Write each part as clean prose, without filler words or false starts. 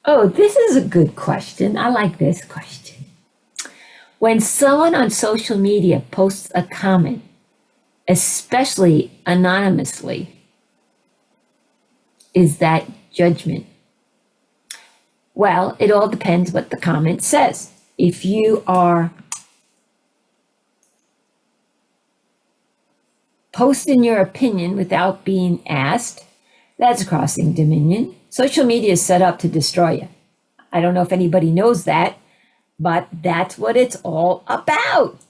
Oh, this is a good question. I like this question. When someone on social media posts a comment, especially anonymously, is that judgment? Well, it all depends what the comment says. If you are posting your opinion without being asked, that's crossing dominion. Social media is set up to destroy you. I don't know if anybody knows that, but that's what it's all about.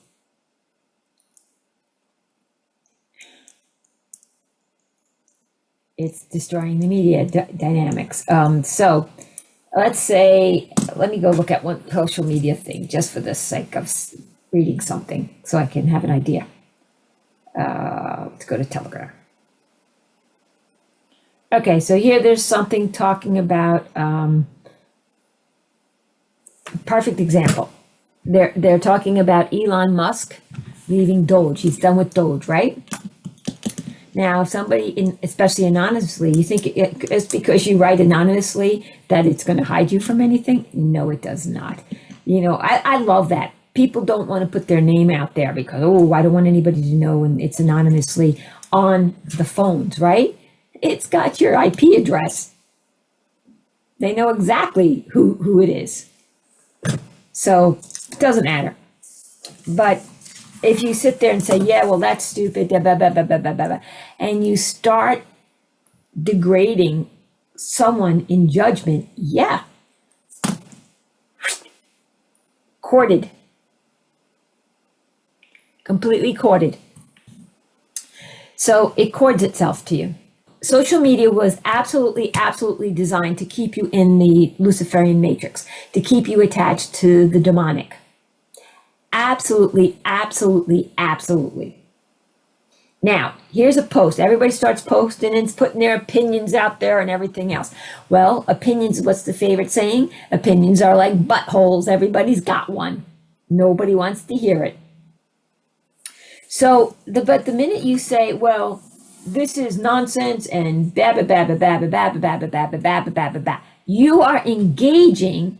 It's destroying the media dynamics. So let's say, let me go look at one social media thing just for the sake of reading something so I can have an idea. Let's go to Telegram. Okay, so here there's something talking about, perfect example. They're talking about Elon Musk leaving Doge. He's done with Doge, right? Now, if somebody, especially anonymously, you think it's because you write anonymously that it's going to hide you from anything? No, it does not. I love that. People don't want to put their name out there because, I don't want anybody to know, and it's anonymously on the phones, right? It's got your IP address. They know exactly who it is. So it doesn't matter. But if you sit there and say, yeah, well, that's stupid, blah, blah, blah, blah, blah, blah, blah, and you start degrading someone in judgment, yeah, courted, completely courted. So it cords itself to you. Social media was absolutely designed to keep you in the Luciferian matrix, to keep you attached to the demonic. Absolutely. Now, here's a post. Everybody starts posting and putting their opinions out there and everything else. Well, opinions, what's the favorite saying? Opinions are like buttholes. Everybody's got one. Nobody wants to hear it. So, but the minute you say, well, this is nonsense and blah, blah, blah, blah, blah, blah, blah, blah, blah, blah, blah, blah, blah, blah, you are engaging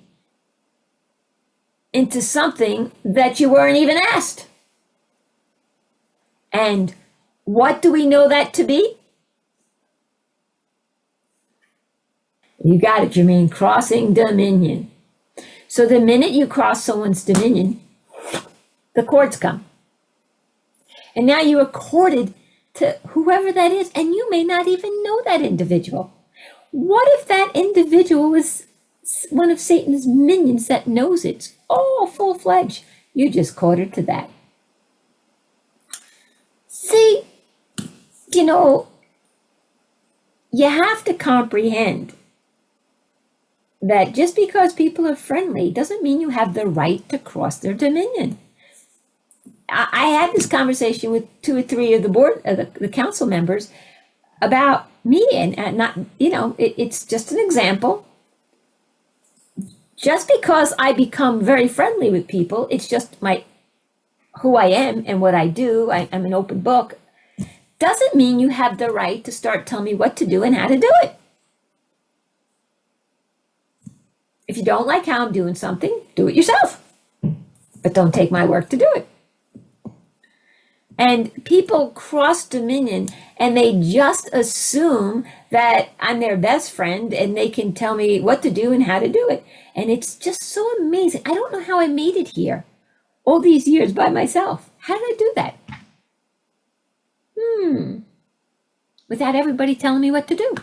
into something that you weren't even asked. And what do we know that to be? You got it, Jermaine, crossing dominion. So the minute you cross someone's dominion, the cords come. And now you are courted to whoever that is, and you may not even know that individual. What if that individual is one of Satan's minions that knows it's all full-fledged? You just courted to that. See, you have to comprehend that just because people are friendly doesn't mean you have the right to cross their dominion. I had this conversation with 2 or 3 of the board, the council members, about me, and not, it's just an example. Just because I become very friendly with people, it's just who I am and what I do. I'm an open book. Doesn't mean you have the right to start telling me what to do and how to do it. If you don't like how I'm doing something, do it yourself. But don't take my work to do it. And people cross dominion and they just assume that I'm their best friend and they can tell me what to do and how to do it. And it's just so amazing. I don't know how I made it here all these years by myself. How did I do that? Without everybody telling me what to do.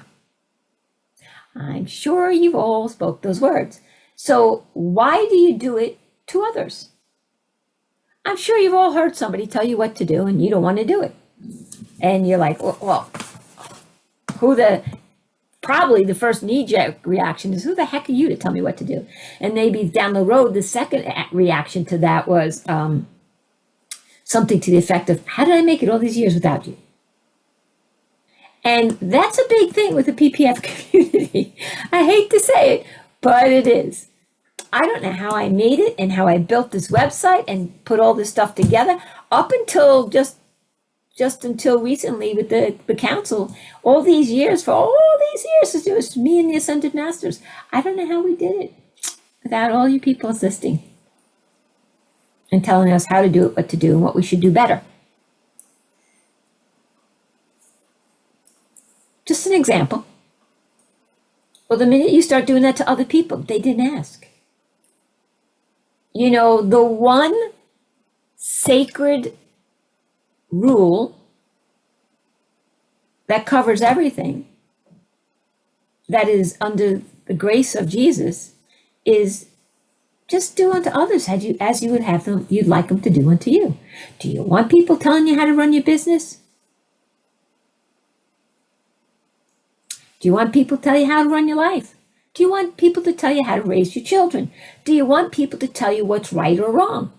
I'm sure you've all spoke those words. So why do you do it to others? I'm sure you've all heard somebody tell you what to do and you don't want to do it. And you're like, well, probably the first knee-jerk reaction is, who the heck are you to tell me what to do? And maybe down the road, the second reaction to that was something to the effect of, how did I make it all these years without you? And that's a big thing with the PPF community. I hate to say it, but it is. I don't know how I made it and how I built this website and put all this stuff together up until just just until recently with the council, all these years, for all these years, it was me and the ascended masters. I don't know how we did it without all you people assisting and telling us how to do it, what to do, and what we should do better. Just an example. Well, the minute you start doing that to other people, they didn't ask. You know, the one sacred rule that covers everything, that is under the grace of Jesus, is just do unto others as you would have them, you'd like them to do unto you. Do you want people telling you how to run your business? Do you want people to tell you how to run your life? Do you want people to tell you how to raise your children? Do you want people to tell you what's right or wrong?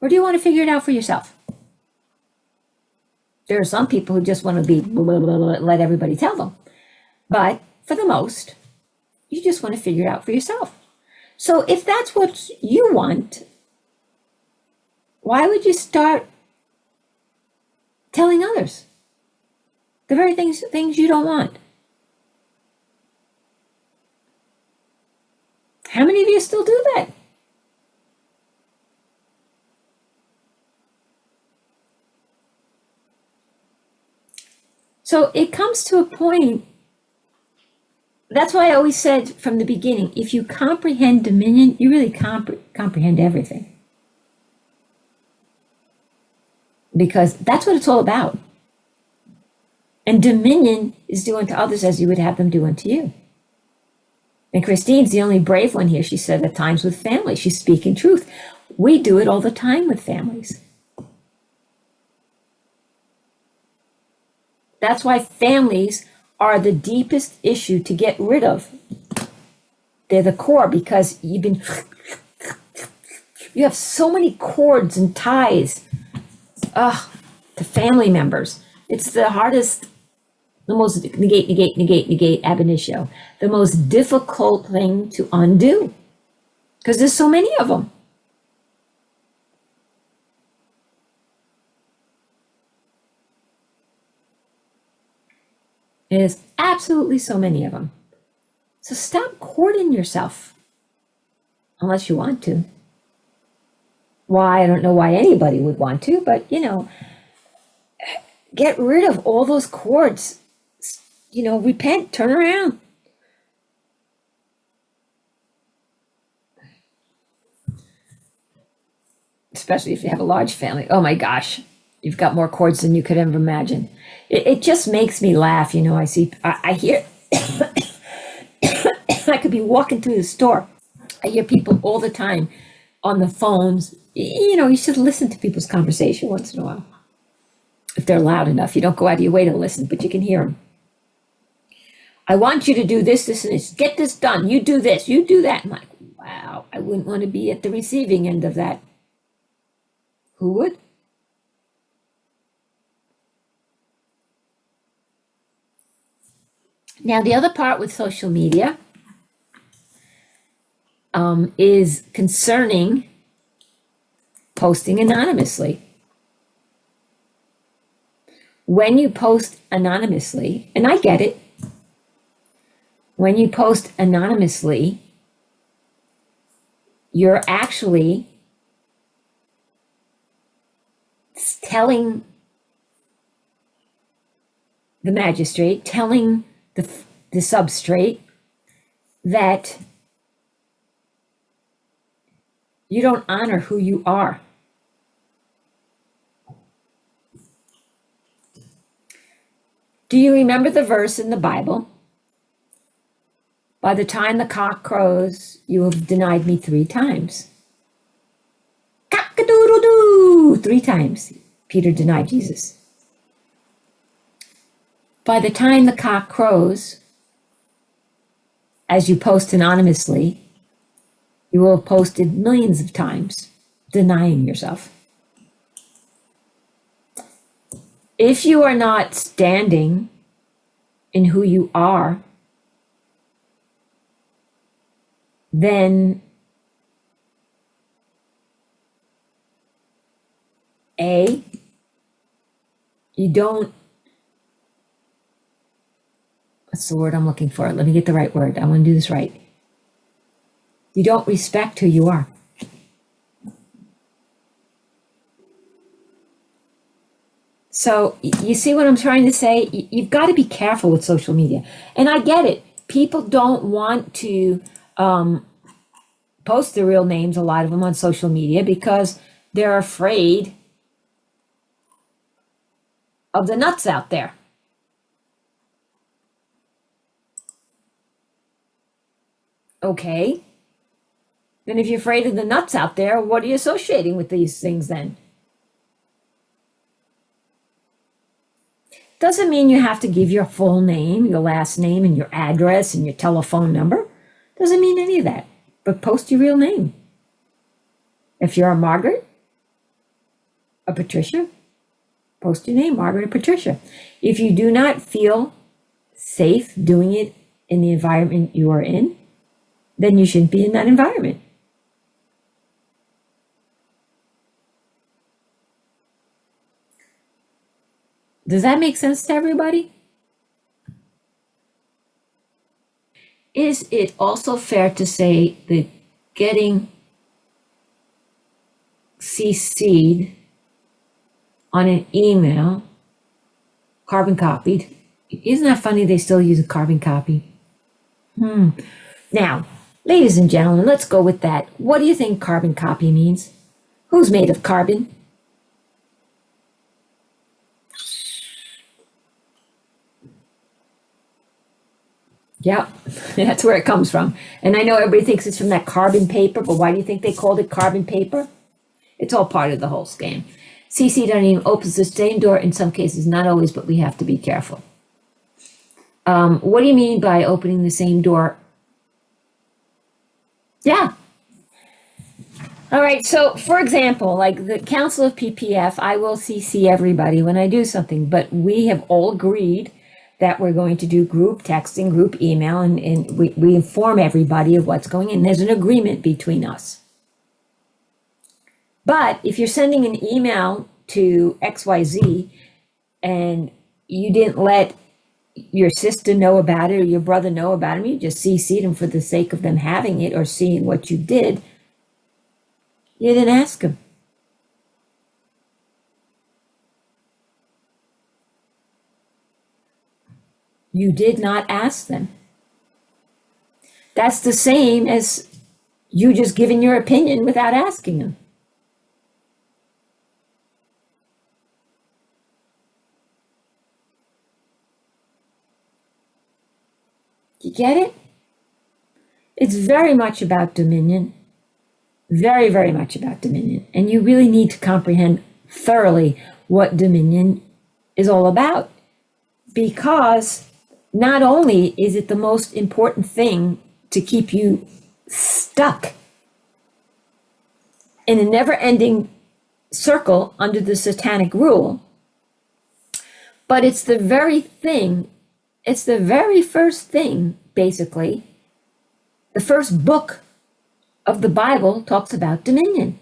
Or do you want to figure it out for yourself? There are some people who just want to be blah, blah, blah, let everybody tell them. But for the most, you just want to figure it out for yourself. So if that's what you want, why would you start telling others the very things you don't want? How many of you still do that? So it comes to a point, that's why I always said from the beginning, if you comprehend dominion, you really comprehend everything. Because that's what it's all about. And dominion is do unto others as you would have them do unto you. And Christine's the only brave one here. She said at times with family, she's speaking truth. We do it all the time with families. That's why families are the deepest issue to get rid of. They're the core, because you have so many cords and ties to family members. It's the hardest, the most negate ab initio, the most difficult thing to undo, because there's so many of them. There's absolutely so many of them. So stop courting yourself, unless you want to. Why? I don't know why anybody would want to, but get rid of all those cords. Repent, turn around. Especially if you have a large family. Oh my gosh, you've got more cords than you could ever imagine. It just makes me laugh. I hear, I could be walking through the store. I hear people all the time on the phones. You should listen to people's conversation once in a while. If they're loud enough, you don't go out of your way to listen, but you can hear them. I want you to do this, this, and this. Get this done. You do this, you do that. I'm like, wow, I wouldn't want to be at the receiving end of that. Who would? Now, the other part with social media is concerning posting anonymously. When you post anonymously, and I get it, when you post anonymously, you're actually telling the magistrate, telling the substrate that you don't honor who you are. Do you remember the verse in the Bible? By the time the cock crows, you have denied me 3 times. Cock-a-doodle-doo! 3 times Peter denied Jesus. By the time the cock crows, as you post anonymously, you will have posted millions of times denying yourself. If you are not standing in who you are, then A, You don't, what's the word I'm looking for? Let me get the right word. I want to do this right. You don't respect who you are. So you see what I'm trying to say? You've got to be careful with social media. And I get it. People don't want to post their real names, a lot of them on social media, because they're afraid of the nuts out there. Okay. Then if you're afraid of the nuts out there, what are you associating with these things then? Doesn't mean you have to give your full name, your last name, and your address and your telephone number. Doesn't mean any of that. But post your real name. If you're a Margaret, a Patricia, post your name, Margaret or Patricia. If you do not feel safe doing it in the environment you are in, then you shouldn't be in that environment. Does that make sense to everybody? Is it also fair to say that getting CC'd on an email, carbon copied, isn't that funny they still use a carbon copy? Now, ladies and gentlemen, let's go with that. What do you think carbon copy means? Who's made of carbon? Yeah, that's where it comes from. And I know everybody thinks it's from that carbon paper, but why do you think they called it carbon paper? It's all part of the whole scam. CC on email opens the same door in some cases, not always, but we have to be careful. What do you mean by opening the same door? Yeah. All right, so for example, like the Council of PPF, I will CC everybody when I do something, but we have all agreed that we're going to do group texting, group email, and we inform everybody of what's going on. There's an agreement between us. But if you're sending an email to XYZ and you didn't let your sister know about it or your brother know about it, you just CC'd them for the sake of them having it or seeing what you did, you didn't ask them. You did not ask them. That's the same as you just giving your opinion without asking them. You get it? It's very much about dominion. Very, very much about dominion. And you really need to comprehend thoroughly what dominion is all about. Because not only is it the most important thing to keep you stuck in a never-ending circle under the satanic rule, but it's the very thing, it's the very first thing, basically. The first book of the Bible talks about dominion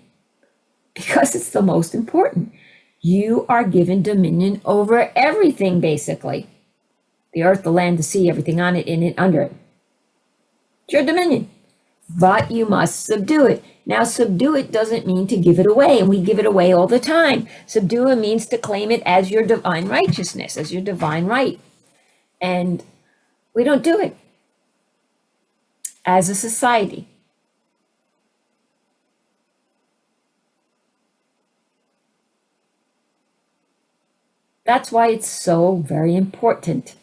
because it's the most important. You are given dominion over everything, basically. The earth, the land, the sea, everything on it, in it, under it. It's your dominion. But you must subdue it. Now, subdue it doesn't mean to give it away, and we give it away all the time. Subdue it means to claim it as your divine righteousness, as your divine right. And we don't do it as a society. That's why it's so very important.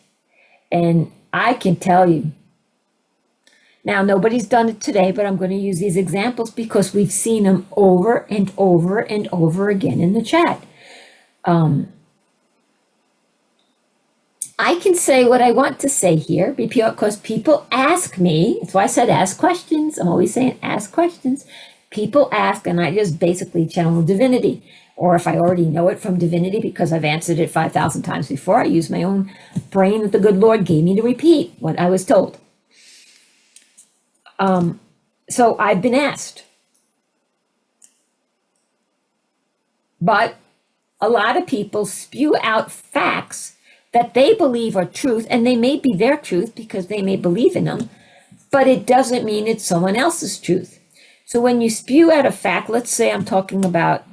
And I can tell you, now nobody's done it today, but I'm going to use these examples because we've seen them over and over and over again in the chat. I can say what I want to say here because people ask me. That's why I said ask questions. I'm always saying ask questions. People ask, and I just basically channel divinity. Or if I already know it from divinity because I've answered it 5,000 times before, I use my own brain that the good Lord gave me to repeat what I was told. So I've been asked. But a lot of people spew out facts that they believe are truth, and they may be their truth because they may believe in them, but it doesn't mean it's someone else's truth. So when you spew out a fact, let's say I'm talking about,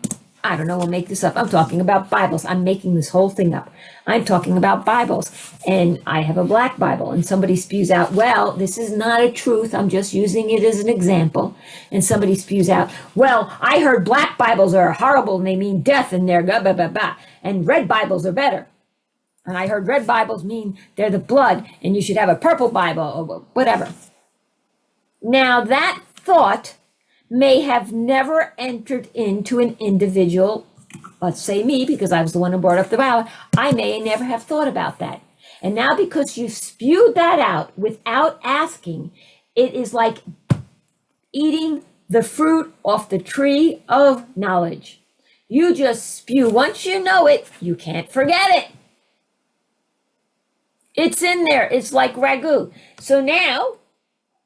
I don't know, we'll make this up. I'm talking about Bibles. I'm making this whole thing up. I'm talking about Bibles, and I have a black Bible, and somebody spews out, well, this is not a truth. I'm just using it as an example. And somebody spews out, well, I heard black Bibles are horrible, and they mean death, and they're blah, blah, blah, blah, and red Bibles are better. And I heard red Bibles mean they're the blood, and you should have a purple Bible, or whatever. Now, that thought may have never entered into an individual, let's say me, because I was the one who brought up the Bible. I may never have thought about that. And now because you spewed that out without asking, it is like eating the fruit off the tree of knowledge. You just spew. Once you know it, you can't forget it. It's in there. It's like ragu. So now,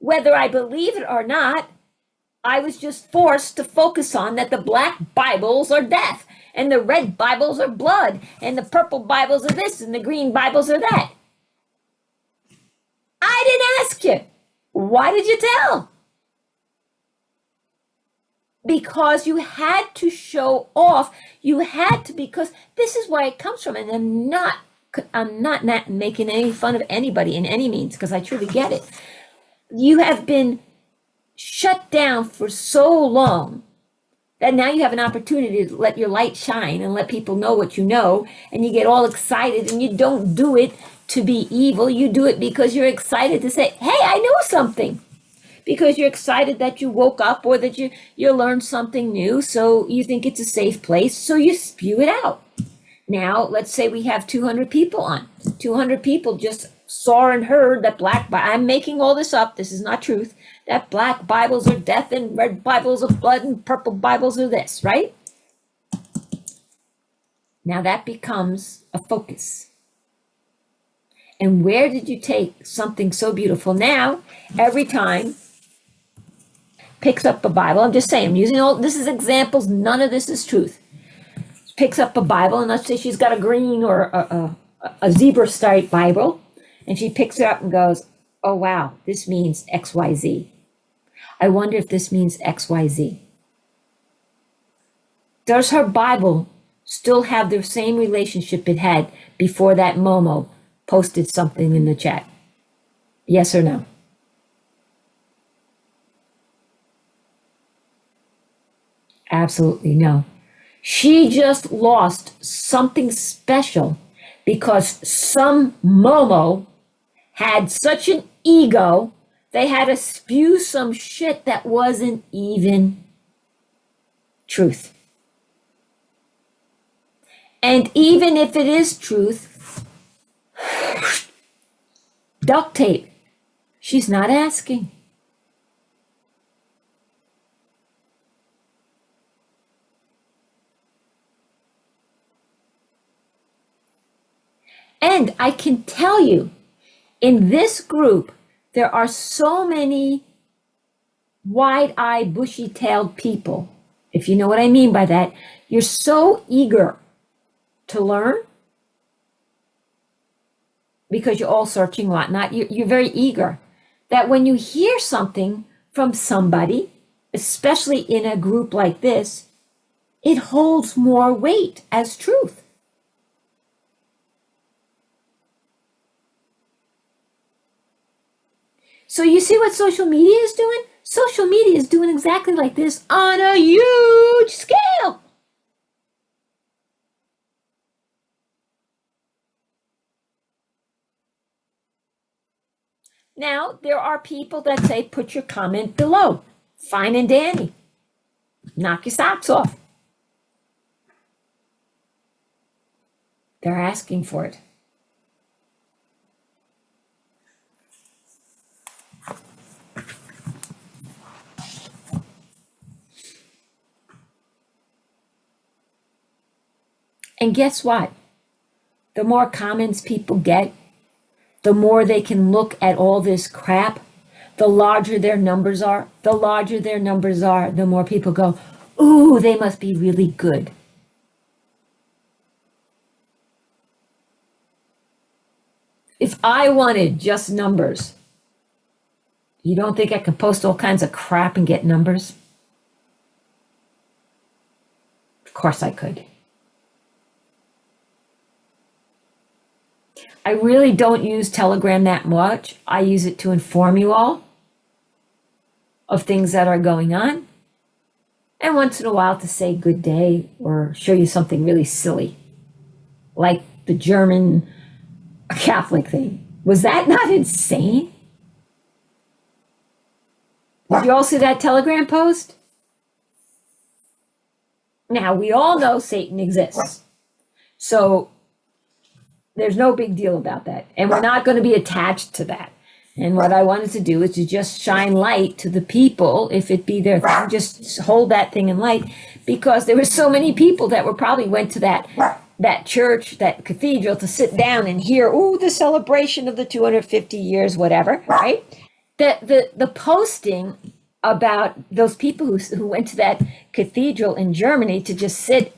whether I believe it or not, I was just forced to focus on that the black Bibles are death, and the red Bibles are blood, and the purple Bibles are this, and the green Bibles are that. I didn't ask you. Why did you tell? Because you had to show off. You had to, because this is where it comes from, and I'm not making any fun of anybody in any means, because I truly get it. You have been shut down for so long that now you have an opportunity to let your light shine and let people know what you know, and you get all excited, and you don't do it to be evil. You do it because you're excited to say, hey, I know something, because you're excited that you woke up or that you learned something new, so you think it's a safe place, so you spew it out. Now, let's say we have 200 people on. 200 people just saw and heard that I'm making all this up, this is not truth, that black Bibles are death and red Bibles are blood and purple Bibles are this, right? Now that becomes a focus. And where did you take something so beautiful? Now, every time picks up a Bible, I'm just saying, I'm using this is examples, none of this is truth. Picks up a Bible, and let's say she's got a green or a zebra stripe Bible, and she picks it up and goes, oh, wow, this means XYZ. I wonder if this means XYZ. Does her Bible still have the same relationship it had before that Momo posted something in the chat? Yes or no? Absolutely no. She just lost something special because some Momo had such an ego, they had to spew some shit that wasn't even truth. And even if it is truth, duct tape. She's not asking. And I can tell you, in this group, there are so many wide-eyed, bushy-tailed people. If you know what I mean by that, you're so eager to learn because you're all searching whatnot. You're very eager that when you hear something from somebody, especially in a group like this, it holds more weight as truth. So you see what social media is doing? Social media is doing exactly like this on a huge scale. Now, there are people that say, put your comment below. Fine and dandy. Knock your socks off. They're asking for it. And guess what? The more comments people get, the more they can look at all this crap, the larger their numbers are. The larger their numbers are, the more people go, ooh, they must be really good. If I wanted just numbers, you don't think I could post all kinds of crap and get numbers? Of course I could. I really don't use Telegram that much. I use it to inform you all of things that are going on, and once in a while to say good day or show you something really silly, like the German Catholic thing. Was that not insane? Did you all see that Telegram post? Now, we all know Satan exists, so there's no big deal about that. And we're not going to be attached to that. And what I wanted to do is to just shine light to the people, if it be their thing, just hold that thing in light, because there were so many people that were probably went to that church, that cathedral, to sit down and hear, oh, the celebration of the 250 years, whatever, right? The posting about those people who went to that cathedral in Germany to just sit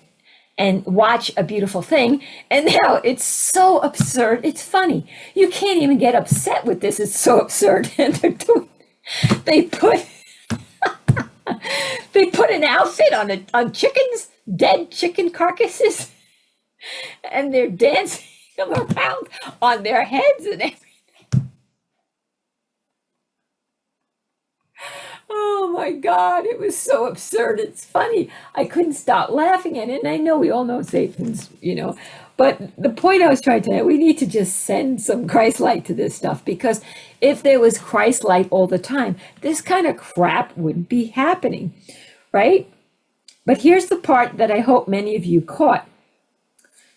and watch a beautiful thing. And now it's so absurd. It's funny. You can't even get upset with this. It's so absurd. And they put an outfit on chickens, dead chicken carcasses, and they're dancing around on their heads and everything. Oh my God, it was so absurd. It's funny. I couldn't stop laughing at it. And I know we all know Satan's, but the point I was trying to, we need to just send some Christ light to this stuff, because if there was Christ light all the time, this kind of crap wouldn't be happening, right? But here's the part that I hope many of you caught.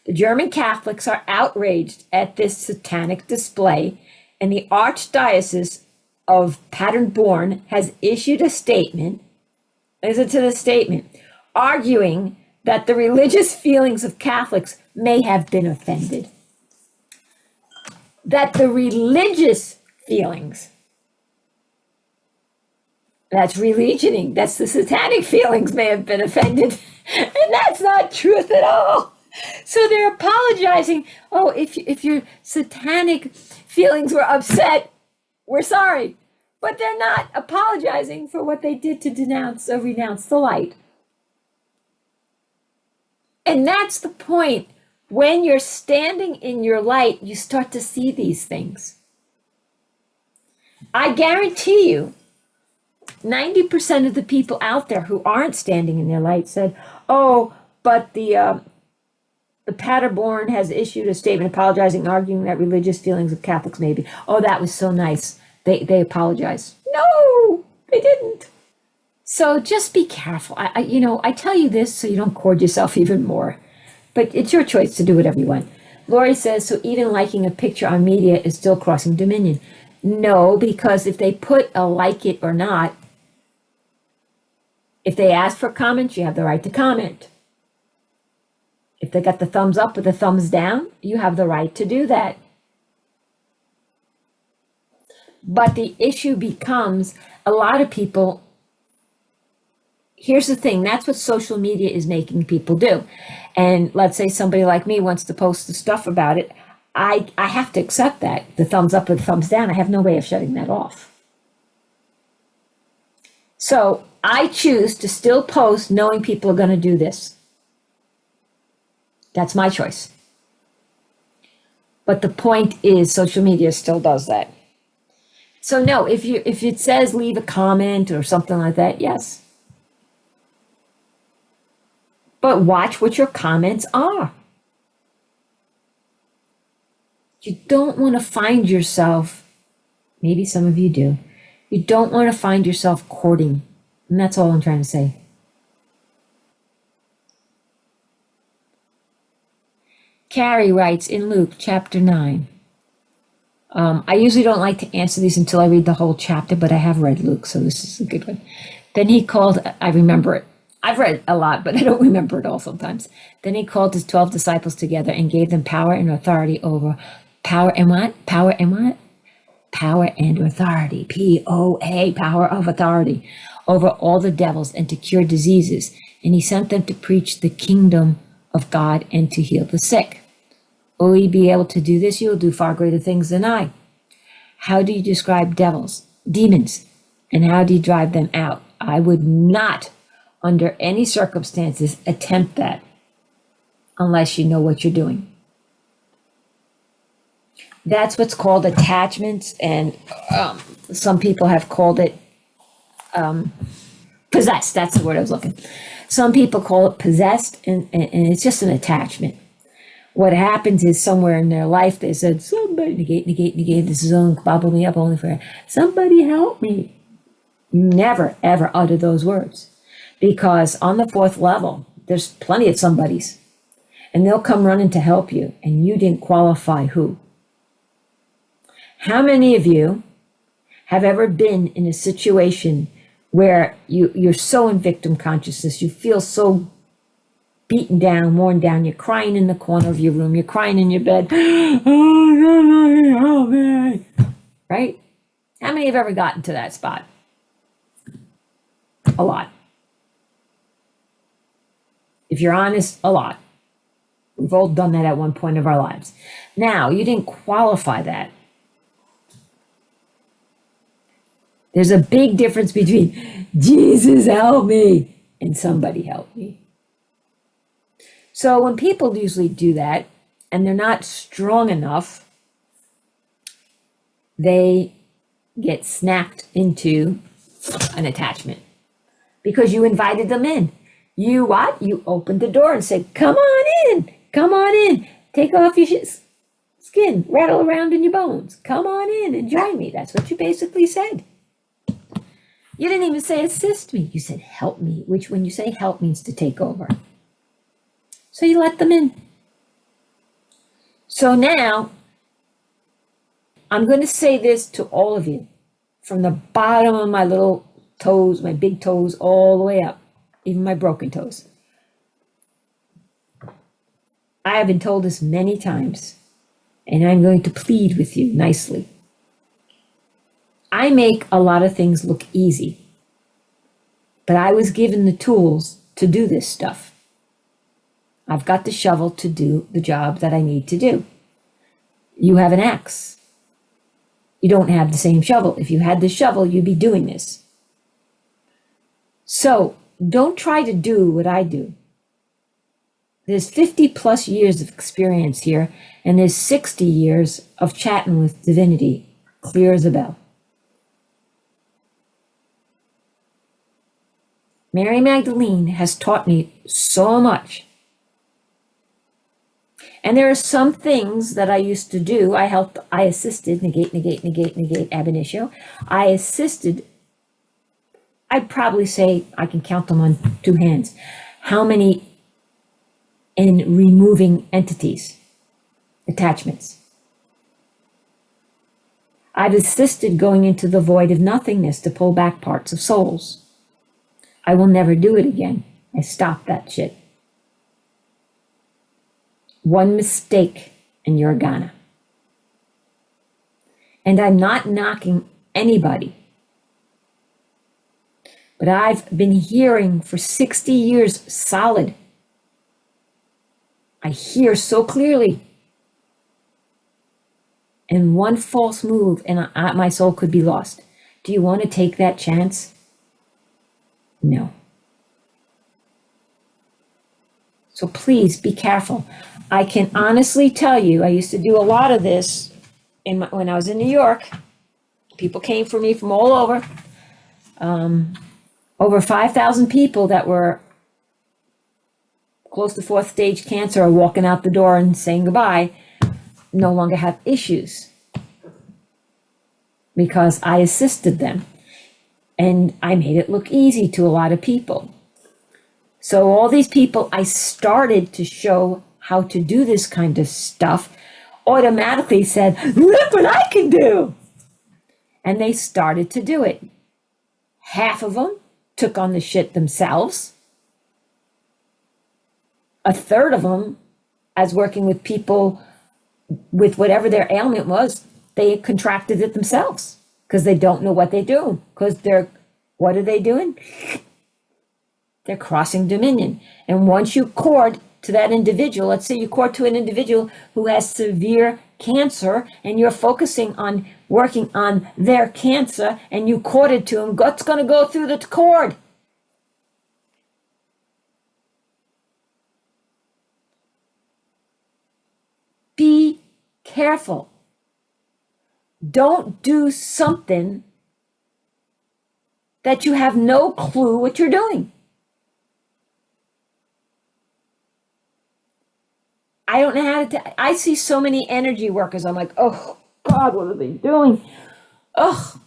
The German Catholics are outraged at this satanic display, and the Archdiocese of Paderborn has issued a statement, listen to the statement, arguing that the religious feelings of Catholics may have been offended. That the religious feelings, that's religioning, that's the satanic feelings, may have been offended. And that's not truth at all. So they're apologizing. Oh, if your satanic feelings were upset, we're sorry. But they're not apologizing for what they did to denounce or renounce the light. And that's the point. When you're standing in your light, you start to see these things. I guarantee you, 90% of the people out there who aren't standing in their light said, oh, but the Paderborn has issued a statement apologizing, arguing that religious feelings of Catholics may be. Oh, that was so nice. They apologized. No, they didn't. So just be careful. I tell you this so you don't cord yourself even more. But it's your choice to do whatever you want. Lori says, so even liking a picture on media is still crossing dominion. No, because if they put a like it or not, if they ask for comments, you have the right to comment. If they got the thumbs up or the thumbs down, you have the right to do that. But the issue becomes, a lot of people, here's the thing, that's what social media is making people do. And let's say somebody like me wants to post the stuff about it, I have to accept that, the thumbs up or the thumbs down. I have no way of shutting that off. So I choose to still post knowing people are going to do this. That's my choice. But the point is, social media still does that. So no, if it says leave a comment or something like that, yes. But watch what your comments are. You don't want to find yourself, maybe some of you do, you don't want to find yourself courting. And that's all I'm trying to say. Carrie writes in Luke chapter 9. I usually don't like to answer these until I read the whole chapter, but I have read Luke, so this is a good one. Then he called, I remember it. I've read a lot, but I don't remember it all sometimes. Then he called his 12 disciples together and gave them power and authority over power and what? Power and what? Power and authority. P-O-A, power of authority over all the devils and to cure diseases. And he sent them to preach the kingdom of God and to heal the sick. Will you be able to do this? You'll do far greater things than I. How do you describe demons, and how do you drive them out? I would not, under any circumstances, attempt that unless you know what you're doing. That's what's called attachments, and some people have called it possessed. That's the word I was looking. Some people call it possessed, and it's just an attachment. What happens is somewhere in their life they said, somebody, negate, this is only bubble me up only for somebody help me. You never, ever utter those words, because on the fourth level, there's plenty of somebodies, and they'll come running to help you, and you didn't qualify who. How many of you have ever been in a situation where you're so in victim consciousness, you feel so beaten down, worn down, you're crying in the corner of your room, you're crying in your bed, oh, man. Right? How many have ever gotten to that spot? A lot. If you're honest, a lot. We've all done that at one point of our lives. Now, you didn't qualify that. There's a big difference between Jesus help me and somebody help me. So when people usually do that and they're not strong enough, they get snapped into an attachment because you invited them in. You what? You opened the door and said, come on in, take off your skin, rattle around in your bones, come on in and join me. That's what you basically said. You didn't even say assist me. You said help me, which when you say help means to take over. So you let them in. So now, I'm going to say this to all of you, from the bottom of my little toes, my big toes, all the way up, even my broken toes. I have been told this many times, and I'm going to plead with you nicely. I make a lot of things look easy, but I was given the tools to do this stuff. I've got the shovel to do the job that I need to do. You have an axe. You don't have the same shovel. If you had the shovel, you'd be doing this. So don't try to do what I do. There's 50 plus years of experience here, and there's 60 years of chatting with divinity, clear as a bell. Mary Magdalene has taught me so much. And there are some things that I used to do. I assisted, negate, ab initio. I assisted, I'd probably say, I can count them on two hands, how many in removing entities, attachments. I've assisted going into the void of nothingness to pull back parts of souls. I will never do it again. I stopped that shit. One mistake and you're gone. And I'm not knocking anybody. But I've been hearing for 60 years solid. I hear so clearly. And one false move and my soul could be lost. Do you want to take that chance? No. So please be careful. I can honestly tell you, I used to do a lot of this when I was in New York. People came for me from all over. Over 5,000 people that were close to fourth stage cancer are walking out the door and saying goodbye, no longer have issues because I assisted them. And I made it look easy to a lot of people. So all these people I started to show how to do this kind of stuff automatically said, look what I can do. And they started to do it. Half of them took on the shit themselves. A third of them, as working with people with whatever their ailment was, they contracted it themselves because they don't know what they do. Because what are they doing? They're crossing dominion. And once you cord to that individual. Let's say you court to an individual who has severe cancer and you're focusing on working on their cancer and you courted to him. What's going to go through the cord? Be careful. Don't do something that you have no clue what you're doing. I don't know how to, I see so many energy workers. I'm like, oh God, what are they doing? Ugh.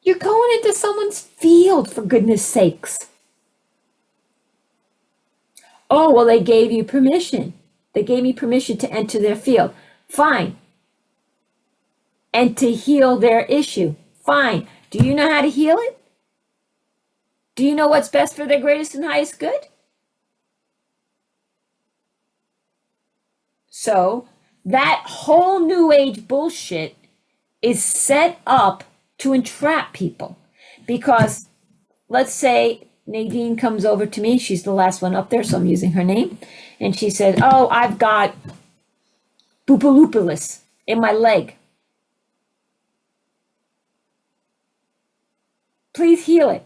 You're going into someone's field, for goodness sakes. Oh, well, they gave you permission. They gave me permission to enter their field. Fine. And to heal their issue. Fine. Do you know how to heal it? Do you know what's best for their greatest and highest good? So that whole new age bullshit is set up to entrap people. Because let's say Nadine comes over to me. She's the last one up there, so I'm using her name. And she said, oh, I've got boopaloopalis in my leg. Please heal it.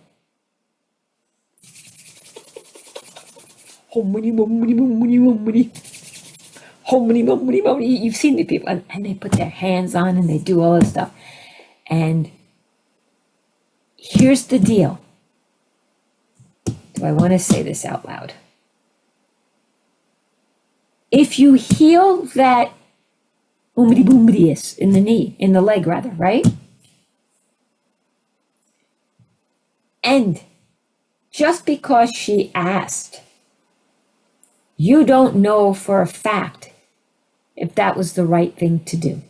You've seen the people, and they put their hands on and they do all this stuff. And here's the deal. Do I want to say this out loud? If you heal that in the knee, in the leg rather, right? And just because she asked, you don't know for a fact if that was the right thing to do.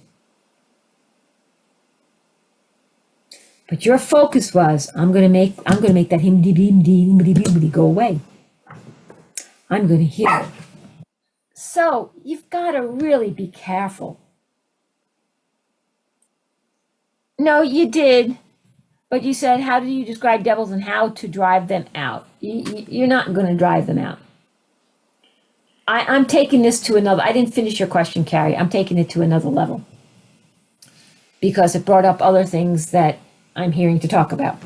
But your focus was, I'm gonna make that himdy go away. I'm gonna heal it. So you've got to really be careful. No, you did. But you said, how do you describe devils and how to drive them out? You're not going to drive them out. I'm taking this to another, I didn't finish your question, Carrie. I'm taking it to another level. Because it brought up other things that I'm hearing to talk about.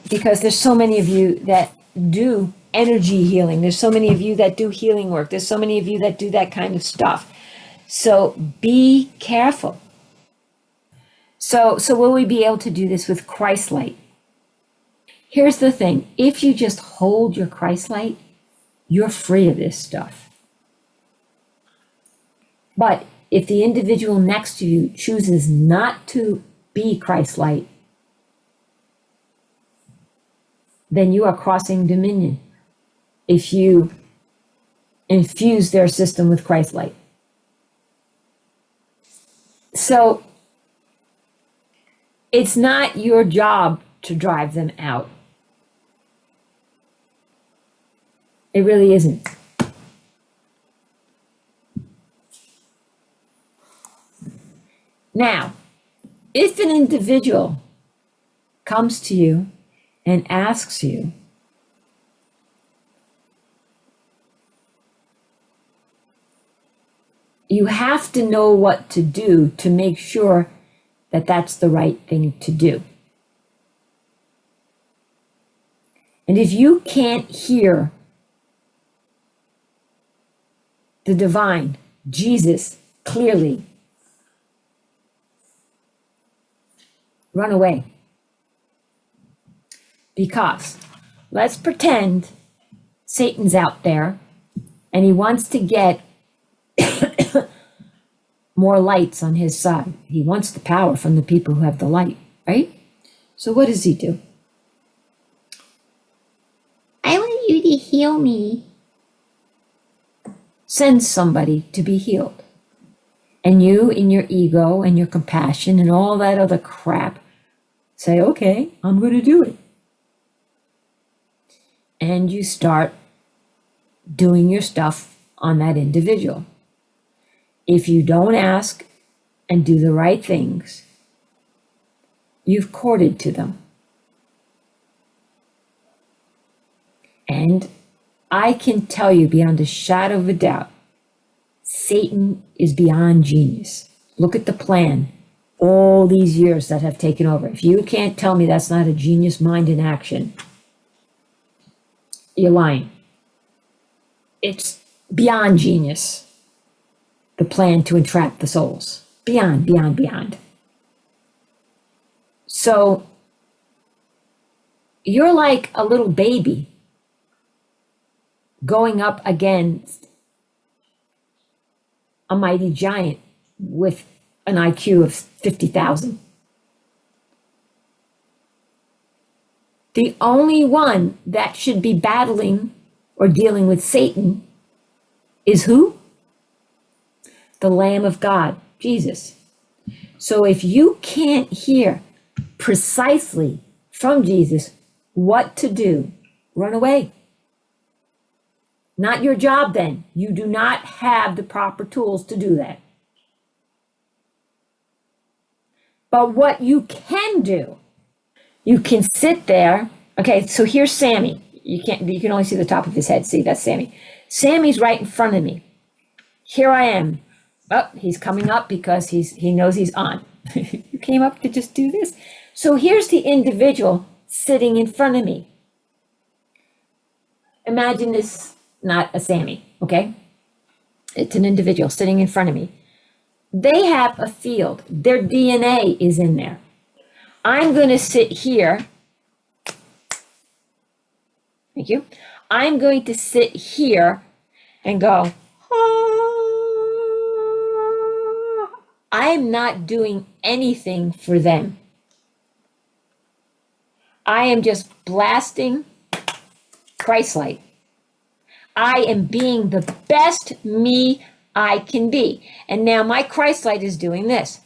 Because there's so many of you that do energy healing. There's so many of you that do healing work. There's so many of you that do that kind of stuff. So be careful. So will we be able to do this with Christ light? Here's the thing. If you just hold your Christ light, you're free of this stuff. But if the individual next to you chooses not to be Christ light, then you are crossing dominion if you infuse their system with Christ light. So it's not your job to drive them out. It really isn't. Now, if an individual comes to you and asks you, you have to know what to do to make sure that that's the right thing to do. And if you can't hear the divine, Jesus, clearly, run away. Because let's pretend Satan's out there and he wants to get more lights on his side. He wants the power from the people who have the light, right? So what does he do? I want you to heal me. Send somebody to be healed. And you, in your ego and your compassion and all that other crap, say, okay, I'm going to do it. And you start doing your stuff on that individual. If you don't ask and do the right things, you've courted to them. And I can tell you beyond a shadow of a doubt, Satan is beyond genius. Look at the plan. All these years that have taken over. If you can't tell me that's not a genius mind in action, you're lying. It's beyond genius, the plan to entrap the souls. Beyond, beyond, beyond. So you're like a little baby going up against a mighty giant with an IQ of 50,000. The only one that should be battling or dealing with Satan is who? The Lamb of God, Jesus. So if you can't hear precisely from Jesus what to do, run away. Not your job then. You do not have the proper tools to do that. But what you can do, you can sit there. Okay, so here's Sammy. You can only see the top of his head. See, that's Sammy. Sammy's right in front of me. Here I am. Oh, he's coming up because he knows he's on. You came up to just do this. So here's the individual sitting in front of me. Imagine this, not a Sammy, okay? It's an individual sitting in front of me. They have a field. Their DNA is in there. I'm going to sit here. Thank you. I'm going to sit here and go, I am not doing anything for them. I am just blasting Christ-light. I am being the best me I can be. And now my Christ-light is doing this.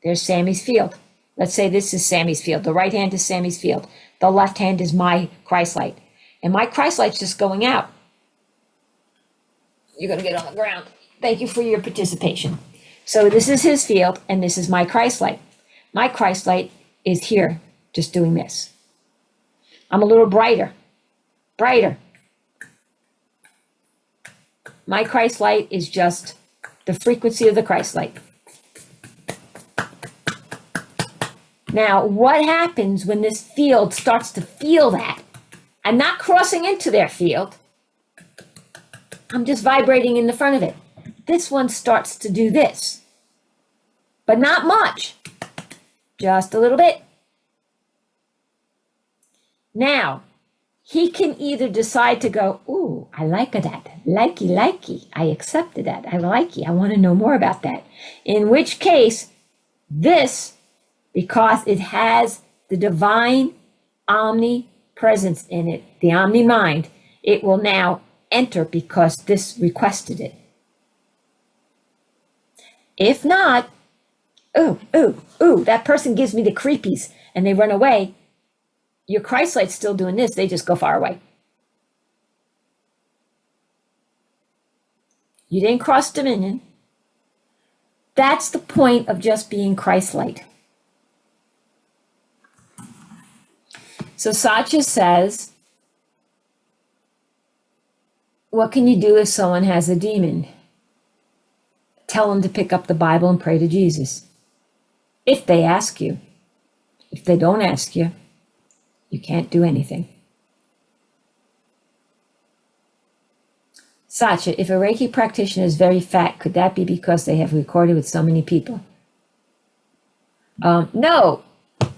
There's Sammy's field. Let's say this is Sammy's field. The right hand is Sammy's field. The left hand is my Christ-light. And my Christ-light's just going out. You're going to get on the ground. Thank you for your participation. So this is his field, and this is my Christ-light. My Christ-light is here, just doing this. I'm a little brighter. My Christ light is just the frequency of the Christ light. Now, what happens when this field starts to feel that? I'm not crossing into their field. I'm just vibrating in the front of it. This one starts to do this, but not much, just a little bit. Now, he can either decide to go, ooh, I like that. Likey. I accepted that. I like it. I want to know more about that. In which case, this, because it has the divine omnipresence in it, the omni-mind, it will now enter because this requested it. If not, ooh, that person gives me the creepies and they run away. Your Christ light's still doing this. They just go far away. You didn't cross dominion. That's the point of just being Christ light. So Satya says, what can you do if someone has a demon? Tell them to pick up the Bible and pray to Jesus. If they ask you. If they don't ask you, you can't do anything. Satya, if a Reiki practitioner is very fat, could that be because they have recorded with so many people? No.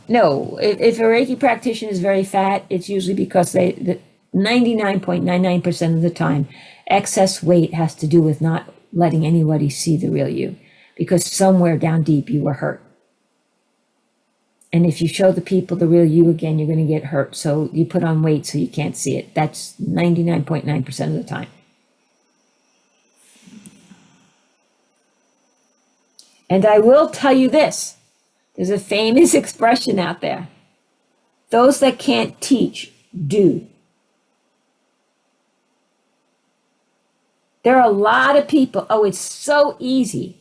If a Reiki practitioner is very fat, it's usually because 99.99% of the time, excess weight has to do with not letting anybody see the real you, because somewhere down deep you were hurt. And if you show the people the real you again, you're going to get hurt. So you put on weight so you can't see it. That's 99.9% of the time. And I will tell you this. There's a famous expression out there. Those that can't teach, do. There are a lot of people, it's so easy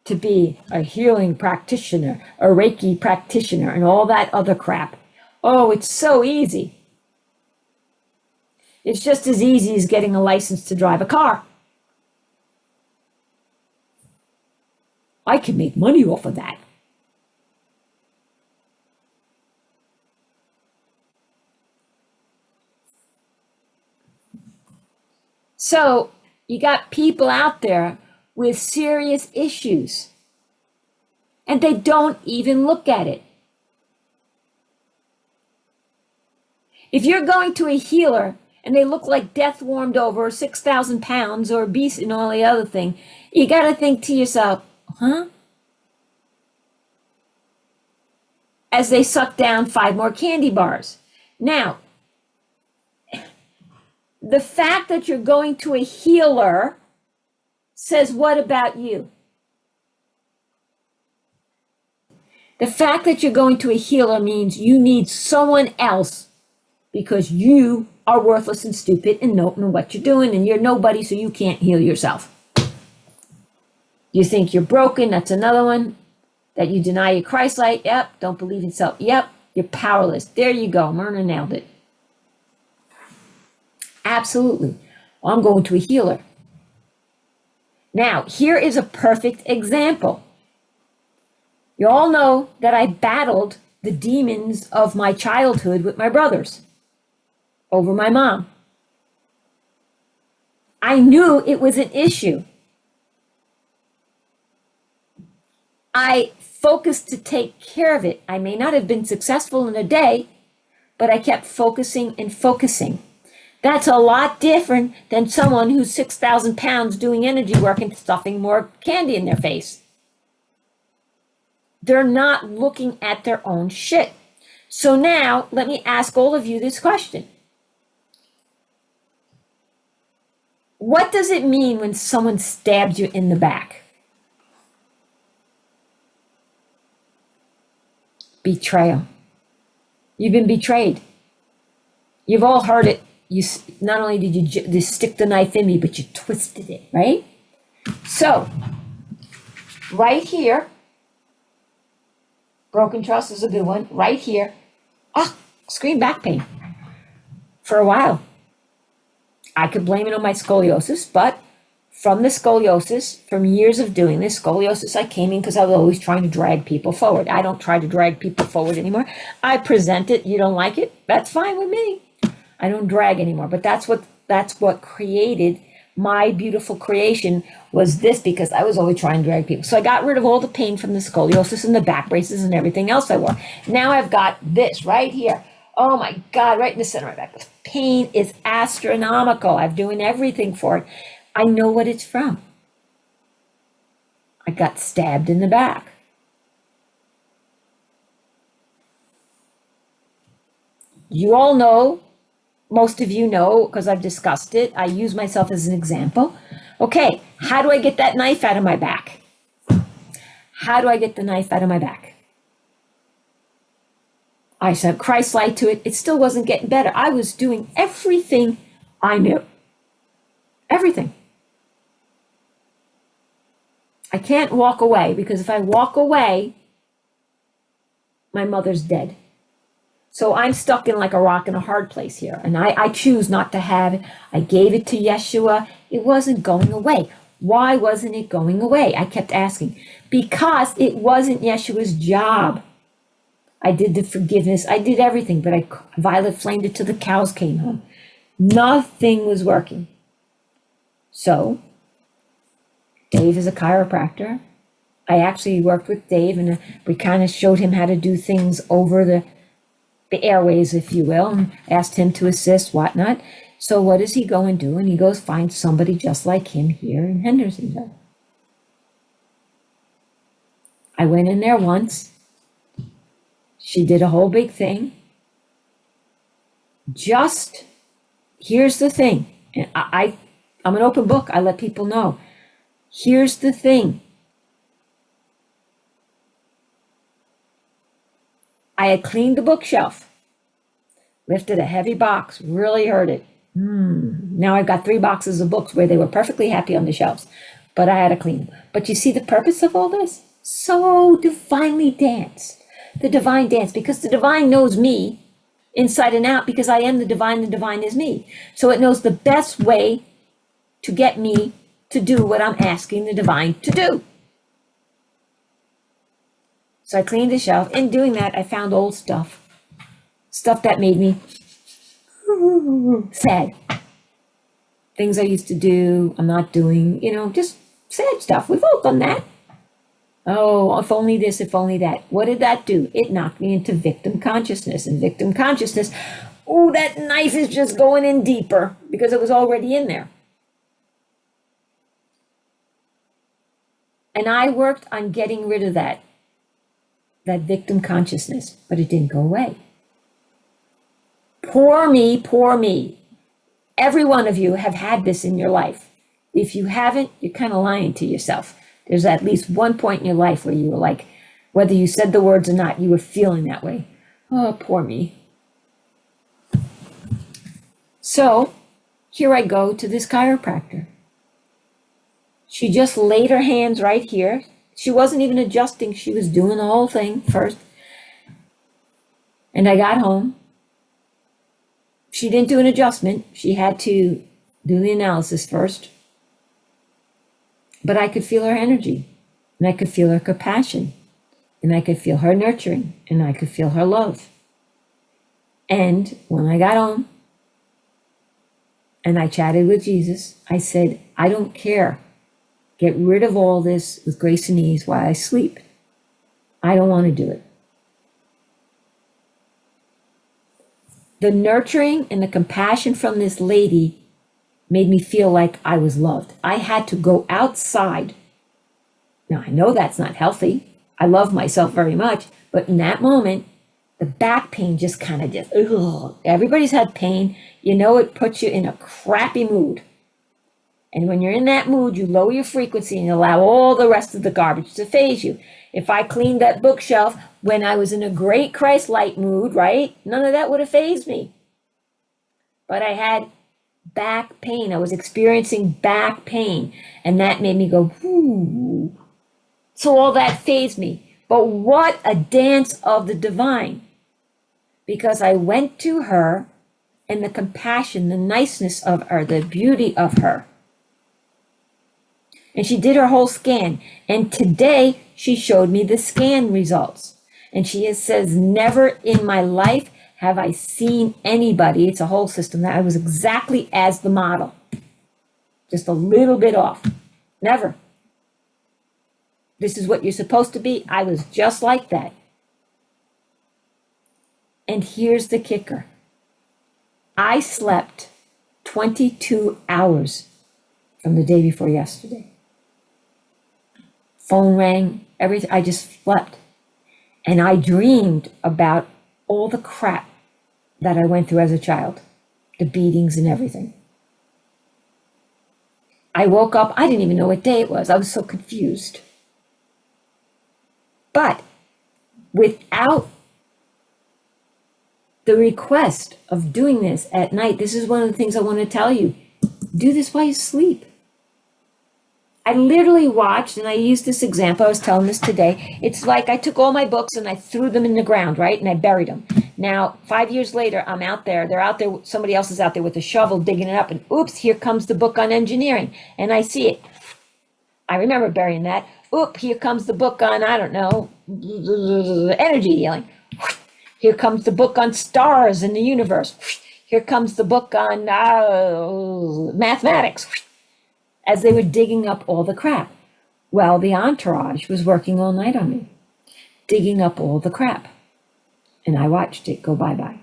to be a healing practitioner, a Reiki practitioner, and all that other crap. Oh, it's so easy. It's just as easy as getting a license to drive a car. I can make money off of that. So you got people out there with serious issues, and they don't even look at it. If you're going to a healer and they look like death warmed over, 6,000 pounds, or obese and all the other thing, you got to think to yourself, huh? As they suck down 5 more candy bars. Now, the fact that you're going to a healer says what about you? The fact that you're going to a healer means you need someone else because you are worthless and stupid and don't know what you're doing, and you're nobody, so you can't heal yourself. You think you're broken, that's another one. That you deny your Christ light, yep. Don't believe in self, yep. You're powerless. There you go. Myrna nailed it. Absolutely. Well, I'm going to a healer. Now, here is a perfect example. You all know that I battled the demons of my childhood with my brothers over my mom. I knew it was an issue. I focused to take care of it. I may not have been successful in a day, but I kept focusing and focusing. That's a lot different than someone who's 6,000 pounds doing energy work and stuffing more candy in their face. They're not looking at their own shit. So now, let me ask all of you this question. What does it mean when someone stabs you in the back? Betrayal. You've been betrayed. You've all heard it. You not only did you stick the knife in me, but you twisted it, right? So, right here, broken trust is a good one. Right here, screen back pain. For a while, I could blame it on my scoliosis, but from the scoliosis, from years of doing this scoliosis, I came in because I was always trying to drag people forward. I don't try to drag people forward anymore. I present it. You don't like it? That's fine with me. I don't drag anymore, but that's what created my beautiful creation was this, because I was always trying to drag people. So I got rid of all the pain from the scoliosis and the back braces and everything else I wore. Now I've got this right here. Oh my God, right in the center of my back. The pain is astronomical. I'm doing everything for it. I know what it's from. I got stabbed in the back. You all know, most of you know, because I've discussed it. I use myself as an example. Okay, how do I get that knife out of my back? How do I get the knife out of my back? I said Christ light to it. It still wasn't getting better. I was doing everything I knew. Everything. I can't walk away, because if I walk away, my mother's dead. So I'm stuck in like a rock in a hard place here. And I choose not to have it. I gave it to Yeshua. It wasn't going away. Why wasn't it going away? I kept asking. Because it wasn't Yeshua's job. I did the forgiveness. I did everything. But I violet flamed it till the cows came home. Nothing was working. So Dave is a chiropractor. I actually worked with Dave, and we kind of showed him how to do things over the airways, if you will, and asked him to assist, whatnot. So what does he go and do? And he goes find somebody just like him here in Hendersonville. I went in there once. She did a whole big thing. Just, here's the thing. And I'm an open book. I let people know. Here's the thing. I had cleaned the bookshelf, lifted a heavy box, really hurt it. Now I've got 3 boxes of books where they were perfectly happy on the shelves, but I had to clean them. But you see the purpose of all this? So divinely danced. The divine dance, because the divine knows me inside and out, because I am the divine is me. So it knows the best way to get me to do what I'm asking the divine to do. So I cleaned the shelf. In doing that, I found old stuff that made me sad. Things I used to do, I'm not doing, just sad stuff. We've all done that. Oh, if only this, if only that. What did that do? It knocked me into victim consciousness. And victim consciousness, oh, that knife is just going in deeper because it was already in there. And I worked on getting rid of that victim consciousness, but it didn't go away. Poor me, poor me. Every one of you have had this in your life. If you haven't, you're kind of lying to yourself. There's at least one point in your life where you were like, whether you said the words or not, you were feeling that way. Oh, poor me. So here I go to this chiropractor. She just laid her hands right here. She wasn't even adjusting. She was doing the whole thing first. And I got home. She didn't do an adjustment. She had to do the analysis first. But I could feel her energy, and I could feel her compassion, and I could feel her nurturing, and I could feel her love. And when I got home and I chatted with Jesus, I said, I don't care. Get rid of all this with grace and ease while I sleep. I don't want to do it. The nurturing and the compassion from this lady made me feel like I was loved. I had to go outside. Now, I know that's not healthy. I love myself very much. But in that moment, the back pain just kind of ugh. Everybody's had pain. It puts you in a crappy mood. And when you're in that mood, you lower your frequency and allow all the rest of the garbage to phase you. If I cleaned that bookshelf when I was in a great Christ-light mood, right? None of that would have phased me. But I had back pain. I was experiencing back pain. And that made me go, whoo. So all that phased me. But what a dance of the divine. Because I went to her and the compassion, the niceness of her, the beauty of her. And she did her whole scan. And today she showed me the scan results. And she says, never in my life have I seen anybody, it's a whole system, that I was exactly as the model. Just a little bit off. Never. This is what you're supposed to be. I was just like that. And here's the kicker. I slept 22 hours from the day before yesterday. Phone rang, everything. I just slept. And I dreamed about all the crap that I went through as a child, the beatings and everything. I woke up, I didn't even know what day it was. I was so confused. But without the request of doing this at night, this is one of the things I want to tell you. Do this while you sleep. I literally watched, and I used this example, I was telling this today. It's like I took all my books and I threw them in the ground, right? And I buried them. Now, 5 years later, I'm out there. They're out there. Somebody else is out there with a shovel digging it up. And oops, here comes the book on engineering. And I see it. I remember burying that. Oop, here comes the book on, I don't know, energy healing. Here comes the book on stars in the universe. Here comes the book on mathematics. As they were digging up all the crap. Well, the entourage was working all night on me, digging up all the crap. And I watched it go bye-bye.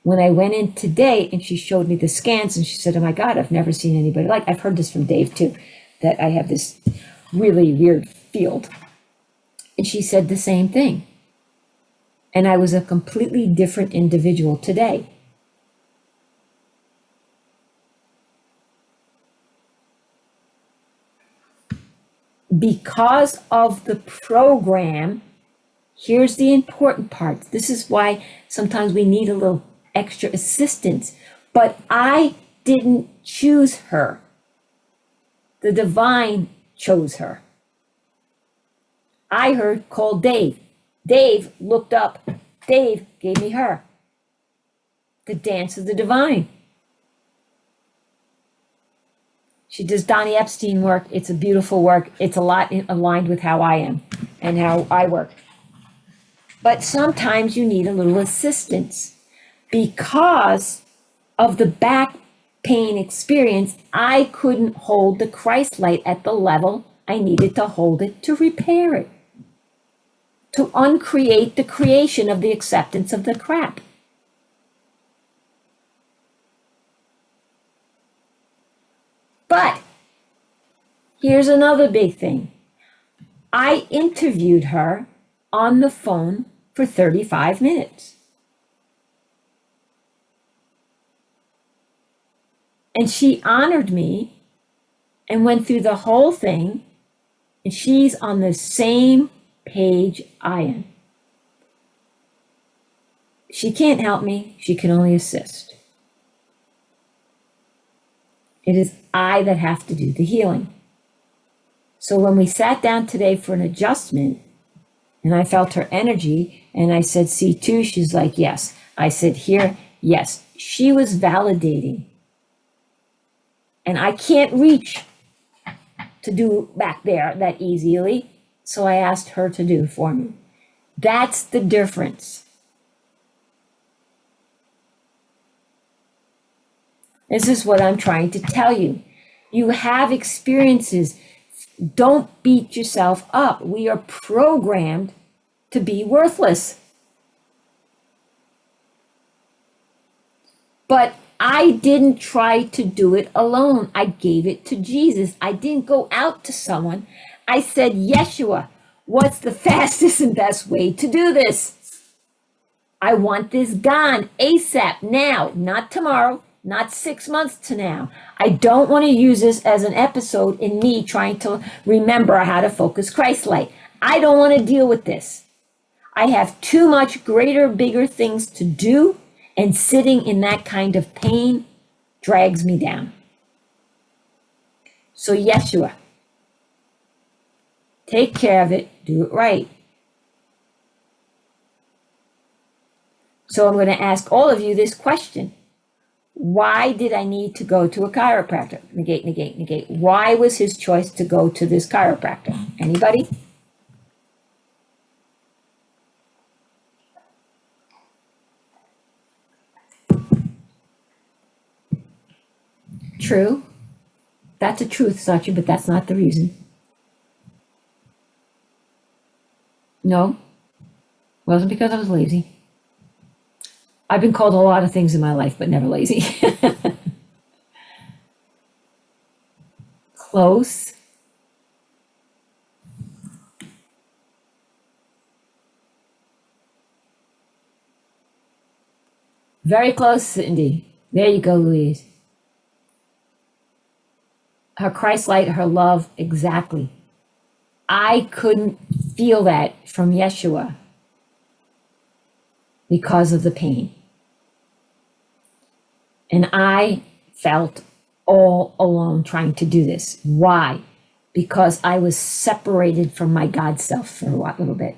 When I went in today and she showed me the scans and she said, oh my God, I've never seen anybody like, I've heard this from Dave too, that I have this really weird field. And she said the same thing. And I was a completely different individual today. Because of the program, here's the important part. This is why sometimes we need a little extra assistance. But I didn't choose her. The divine chose her. I heard, call Dave. Dave looked up. Dave gave me her. The Dance of the Divine. She does Donnie Epstein work. It's a beautiful work. It's a lot aligned with how I am and how I work. But sometimes you need a little assistance. Because of the back pain experience, I couldn't hold the Christ light at the level I needed to hold it to repair it, to uncreate the creation of the acceptance of the crap. But here's another big thing. I interviewed her on the phone for 35 minutes. And she honored me and went through the whole thing, and she's on the same page I am. She can't help me, she can only assist. It is I that have to do the healing. So when we sat down today for an adjustment, and I felt her energy, and I said, C2, she's like, yes. I said, here, yes. She was validating. And I can't reach to do back there that easily, so I asked her to do for me. That's the difference. This is what I'm trying to tell you. You have experiences. Don't beat yourself up. We are programmed to be worthless. But I didn't try to do it alone. I gave it to Jesus. I didn't go out to someone. I said, Yeshua, what's the fastest and best way to do this? I want this gone ASAP, now, not tomorrow, not 6 months to now. I don't want to use this as an episode in me trying to remember how to focus Christ light. I don't want to deal with this. I have too much greater, bigger things to do, and sitting in that kind of pain drags me down. So Yeshua, take care of it, do it right. So I'm going to ask all of you this question. Why did I need to go to a chiropractor? Negate, negate, negate. Why was his choice to go to this chiropractor? Anybody? True. That's a truth, Sachi, but that's not the reason. No. Wasn't because I was lazy. I've been called a lot of things in my life, but never lazy. Close. Very close, Cindy. There you go, Louise. Her Christ light, her love, exactly. I couldn't feel that from Yeshua because of the pain. And I felt all alone trying to do this. Why? Because I was separated from my God self for a little bit.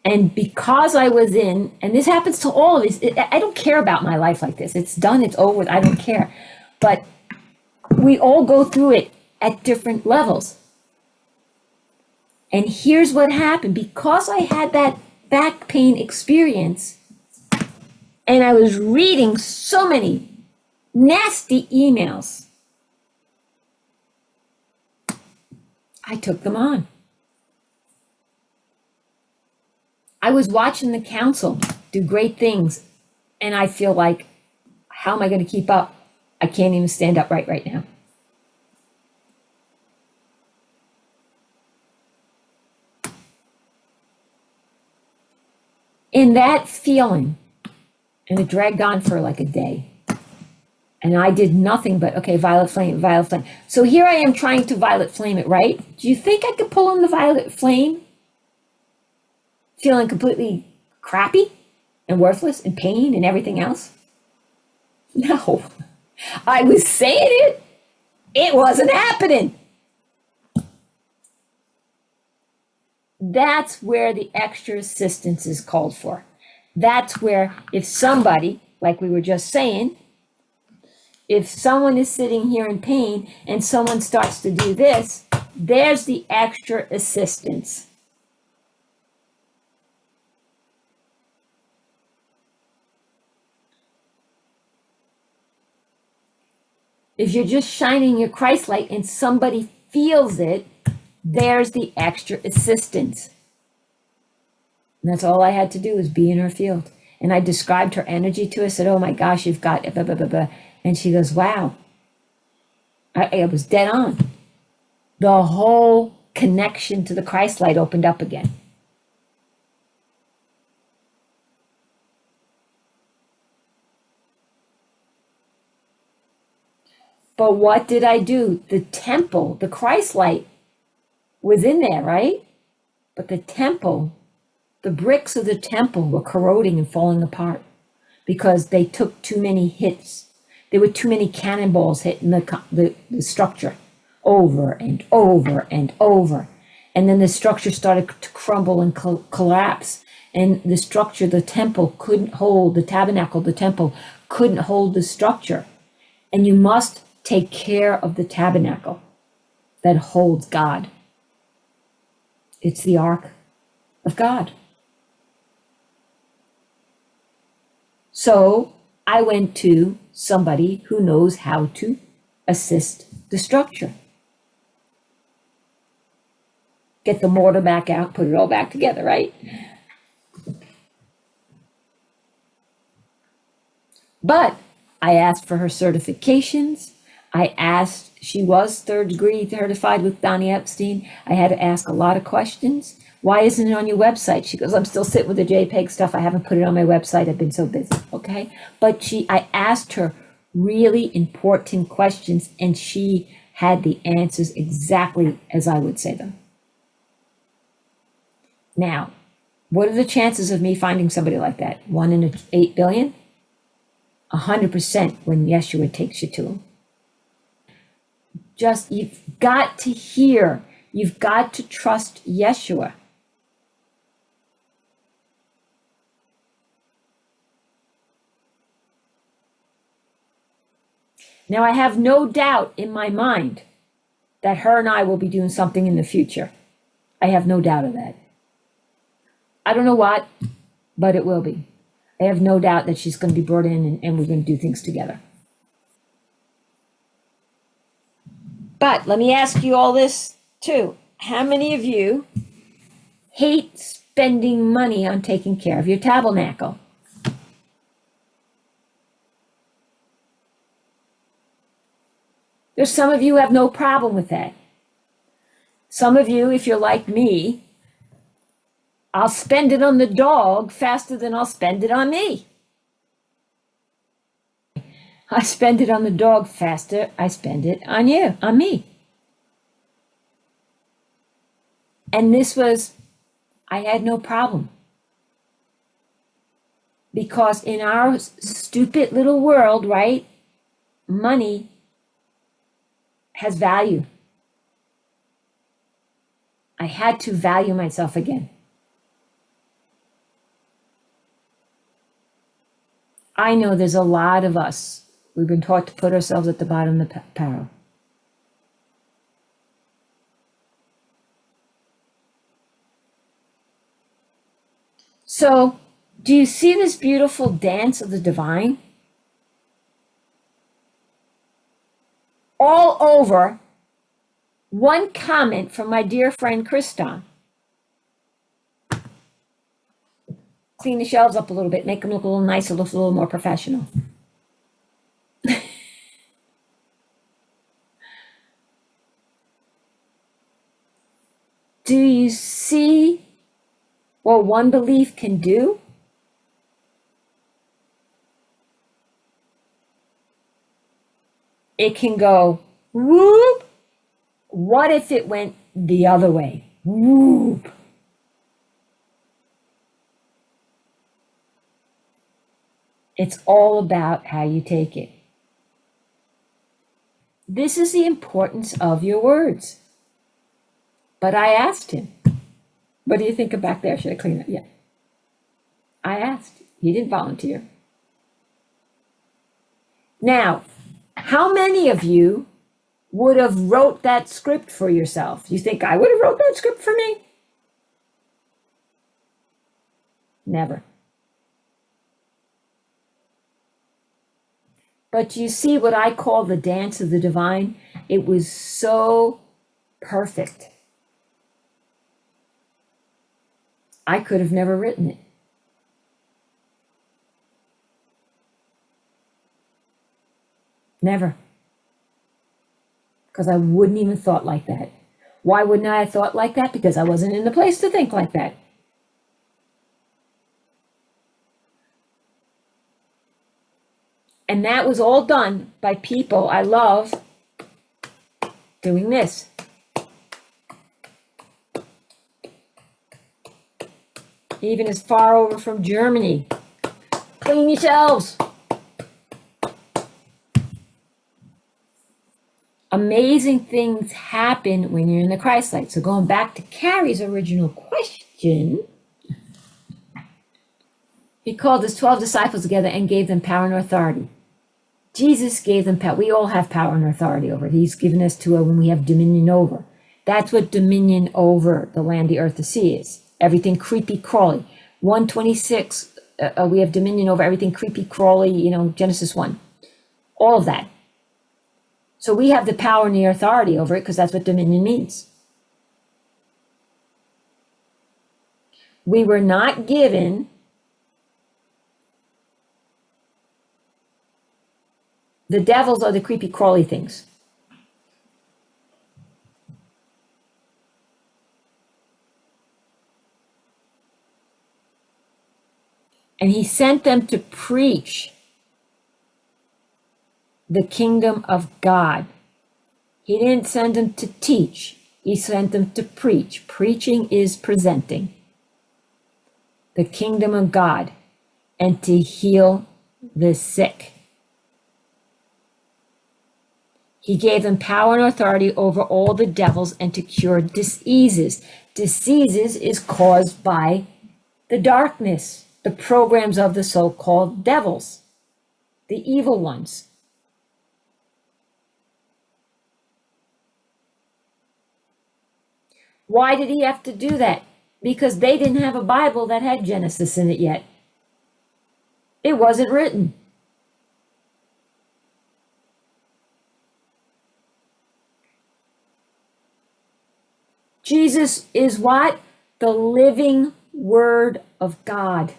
And because I was in, and this happens to all of us, I don't care about my life like this. It's done, it's over with, I don't care. But we all go through it at different levels. And here's what happened. Because I had that back pain experience, and I was reading so many nasty emails, I took them on. I was watching the council do great things, and I feel like, how am I going to keep up? I can't even stand upright right now. In that feeling, and it dragged on for like a day, and I did nothing but, okay, violet flame, violet flame. So here I am trying to violet flame it, right? Do you think I could pull in the violet flame feeling completely crappy and worthless and pain and everything else? No. I was saying it. It wasn't happening. That's where the extra assistance is called for. That's where if somebody, like we were just saying, if someone is sitting here in pain and someone starts to do this, there's the extra assistance. If you're just shining your Christ light and somebody feels it, there's the extra assistance. And that's all I had to do was be in her field. And I described her energy to her, said, oh my gosh, you've got blah, blah, blah, blah. And she goes, wow. I was dead on. The whole connection to the Christ light opened up again. But what did I do? The temple, the Christ light was in there, right? But the temple, the bricks of the temple were corroding and falling apart because they took too many hits. There were too many cannonballs hitting the structure over and over and over. And then the structure started to crumble and collapse. And the structure, the temple couldn't hold, the tabernacle, the temple couldn't hold the structure. And you must take care of the tabernacle that holds God. It's the ark of God. So I went to somebody who knows how to assist the structure. Get the mortar back out, put it all back together, right? But I asked for her certifications. I asked, she was third degree certified with Donnie Epstein. I had to ask a lot of questions. Why isn't it on your website? She goes, I'm still sitting with the JPEG stuff. I haven't put it on my website. I've been so busy. Okay. But I asked her really important questions and she had the answers exactly as I would say them. Now, what are the chances of me finding somebody like that? 1 in 8 billion? 100% when Yeshua takes you to him. Just, you've got to hear, you've got to trust Yeshua. Now, I have no doubt in my mind that her and I will be doing something in the future. I have no doubt of that. I don't know what, but it will be. I have no doubt that she's going to be brought in and we're going to do things together. But let me ask you all this too. How many of you hate spending money on taking care of your tabernacle? There's some of you who have no problem with that. Some of you, if you're like me, I'll spend it on the dog faster than I'll spend it on me. I spend it on the dog faster, I spend it on you, on me. And this was, I had no problem. Because in our stupid little world, right, money has value. I had to value myself again. I know there's a lot of us, we've been taught to put ourselves at the bottom of the barrel. So, do you see this beautiful dance of the divine? All over one comment from my dear friend Kriston. Clean the shelves up a little bit, make them look a little nicer, look a little more professional. Do you see what one belief can do? It can go, whoop. What if it went the other way? Whoop. It's all about how you take it. This is the importance of your words. But I asked him, What do you think of back there? Should I clean it? Yeah. I asked. He didn't volunteer. Now, how many of you would have wrote that script for yourself? You think I would have wrote that script for me? Never. But you see what I call the dance of the divine? It was so perfect. I could have never written it. Never. Because I wouldn't even thought like that. Why wouldn't I have thought like that? Because I wasn't in the place to think like that. And that was all done by people I love doing this. Even as far over from Germany. Clean yourselves. Amazing things happen when you're in the Christ light. So going back to Carrie's original question, he called his 12 disciples together and gave them power and authority. Jesus gave them power. We all have power and authority over it. He's given us to it when we have dominion over. That's what dominion over the land, the earth, the sea is. Everything creepy crawly. 126, we have dominion over everything creepy crawly, Genesis 1. All of that. So we have the power and the authority over it because that's what dominion means. We were not given the devils are the creepy crawly things. And he sent them to preach the kingdom of God. He didn't send them to teach. He sent them to preach. Preaching is presenting the kingdom of God and to heal the sick. He gave them power and authority over all the devils and to cure diseases. Diseases is caused by the darkness, the programs of the so-called devils, the evil ones. Why did he have to do that? Because they didn't have a Bible that had Genesis in it yet. It wasn't written. Jesus is what? The living Word of God.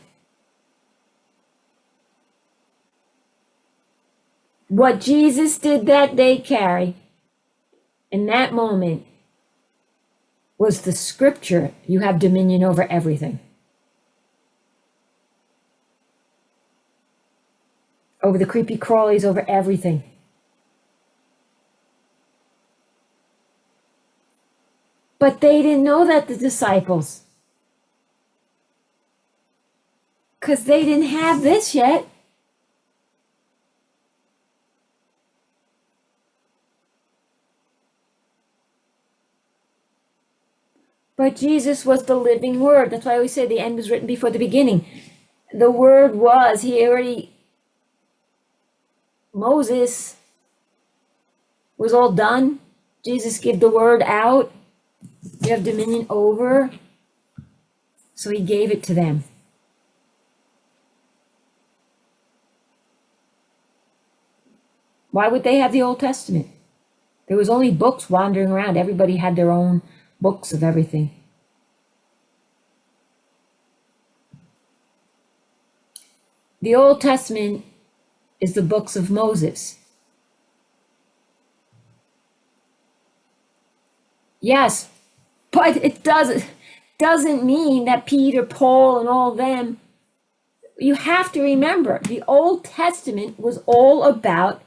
What Jesus did that day, Carrie, in that moment, was the scripture. You have dominion over everything. Over the creepy crawlies, over everything. But they didn't know that, the disciples. Because they didn't have this yet. But Jesus was the living Word. That's why I always say the end was written before the beginning. The Word was, Moses was all done. Jesus gave the Word out. You have dominion over. So he gave it to them. Why would they have the Old Testament? There was only books wandering around. Everybody had their own books of everything. The Old Testament is the books of Moses. Yes, but it doesn't mean that Peter, Paul, and all them. You have to remember, the Old Testament was all about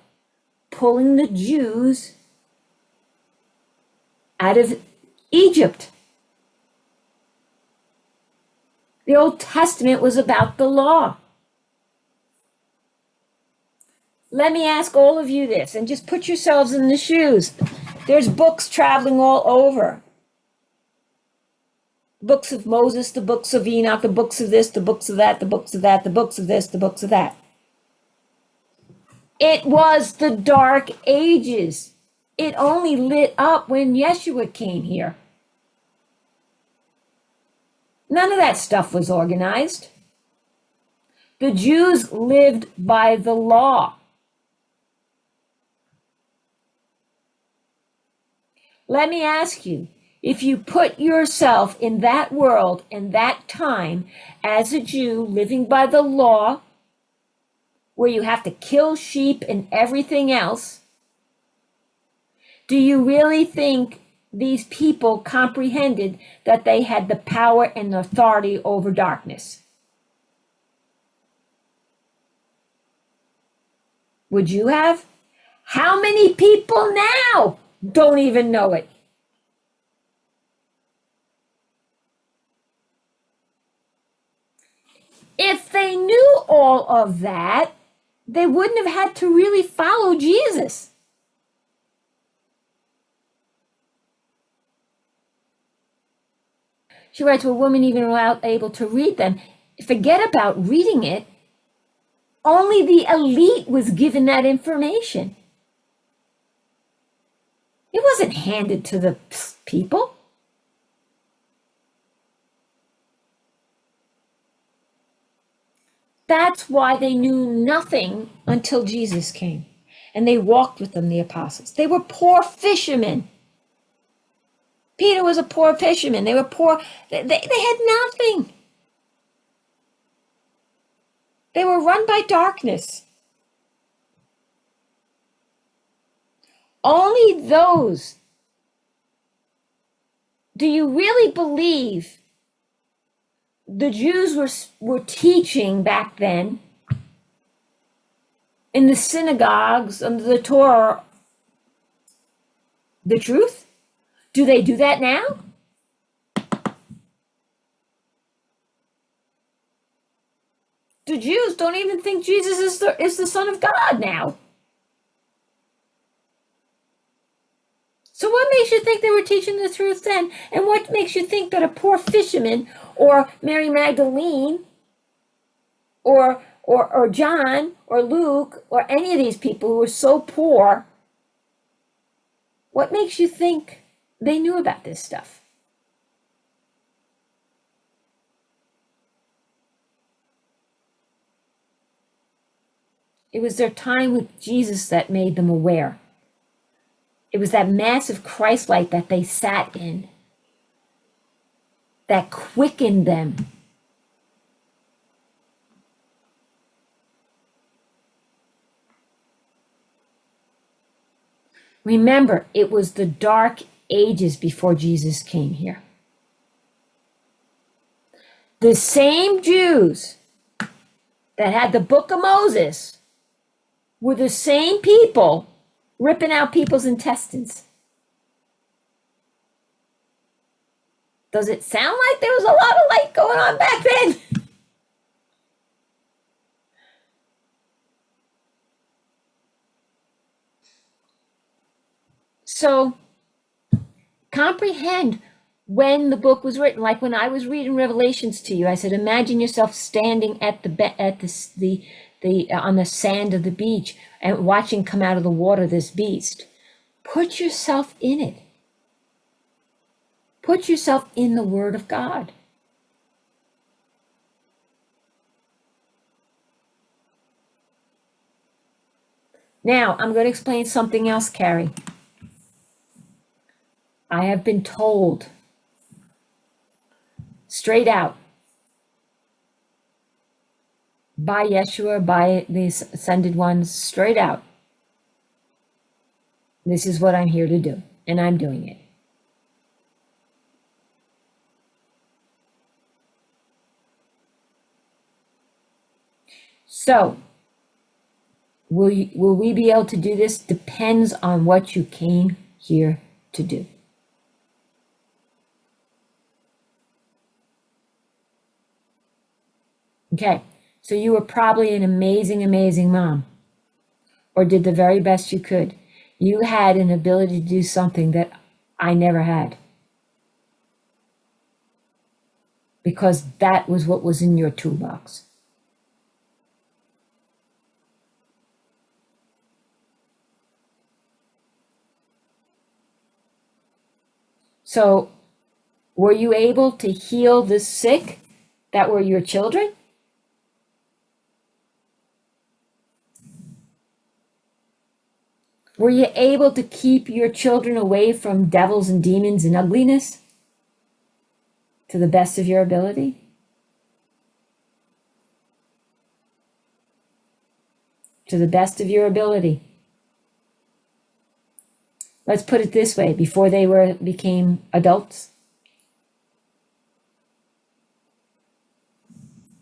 pulling the Jews out of Egypt. The Old Testament was about the law. Let me ask all of you this, and just put yourselves in the shoes. There's books traveling all over. books of Moses, the books of Enoch, the books of this, the books of that, the books of that, the books of this, the books of that. It was the Dark Ages. It only lit up when Yeshua came here. None of that stuff was organized. The Jews lived by the law. Let me ask you, if you put yourself in that world and that time as a Jew living by the law, where you have to kill sheep and everything else, do you really think these people comprehended that they had the power and authority over darkness? Would you have? How many people now don't even know it? If they knew all of that, they wouldn't have had to really follow Jesus. She writes, a woman even without able to read them. Forget about reading it. Only the elite was given that information. It wasn't handed to the people. That's why they knew nothing until Jesus came. And they walked with them, the apostles. They were poor fishermen. Peter was a poor fisherman. They were poor. They had nothing. They were run by darkness. Only those. Do you really believe the Jews were teaching back then in the synagogues under the Torah the truth? Do they do that now? The Jews don't even think Jesus is the Son of God now. So what makes you think they were teaching the truth then? And what makes you think that a poor fisherman or Mary Magdalene or John or Luke or any of these people who were so poor, what makes you think they knew about this stuff? It was their time with Jesus that made them aware. It was that massive Christ light that they sat in that quickened them. Remember, it was the Dark Ages before Jesus came here. The same Jews that had the book of Moses were the same people ripping out people's intestines. Does it sound like there was a lot of light going on back then? So, comprehend when the book was written. Like when I was reading Revelations to you, I said, imagine yourself standing at the on the sand of the beach and watching come out of the water this beast. Put yourself in it. Put yourself in the Word of God. Now, I'm going to explain something else, Carrie. I have been told straight out by Yeshua, by these ascended ones, straight out. This is what I'm here to do, and I'm doing it. So, will we be able to do this? Depends on what you came here to do. Okay, so you were probably an amazing, amazing mom, or did the very best you could. You had an ability to do something that I never had. because that was what was in your toolbox. So, were you able to heal the sick that were your children? Were you able to keep your children away from devils and demons and ugliness to the best of your ability? To the best of your ability. Let's put it this way, before they became adults.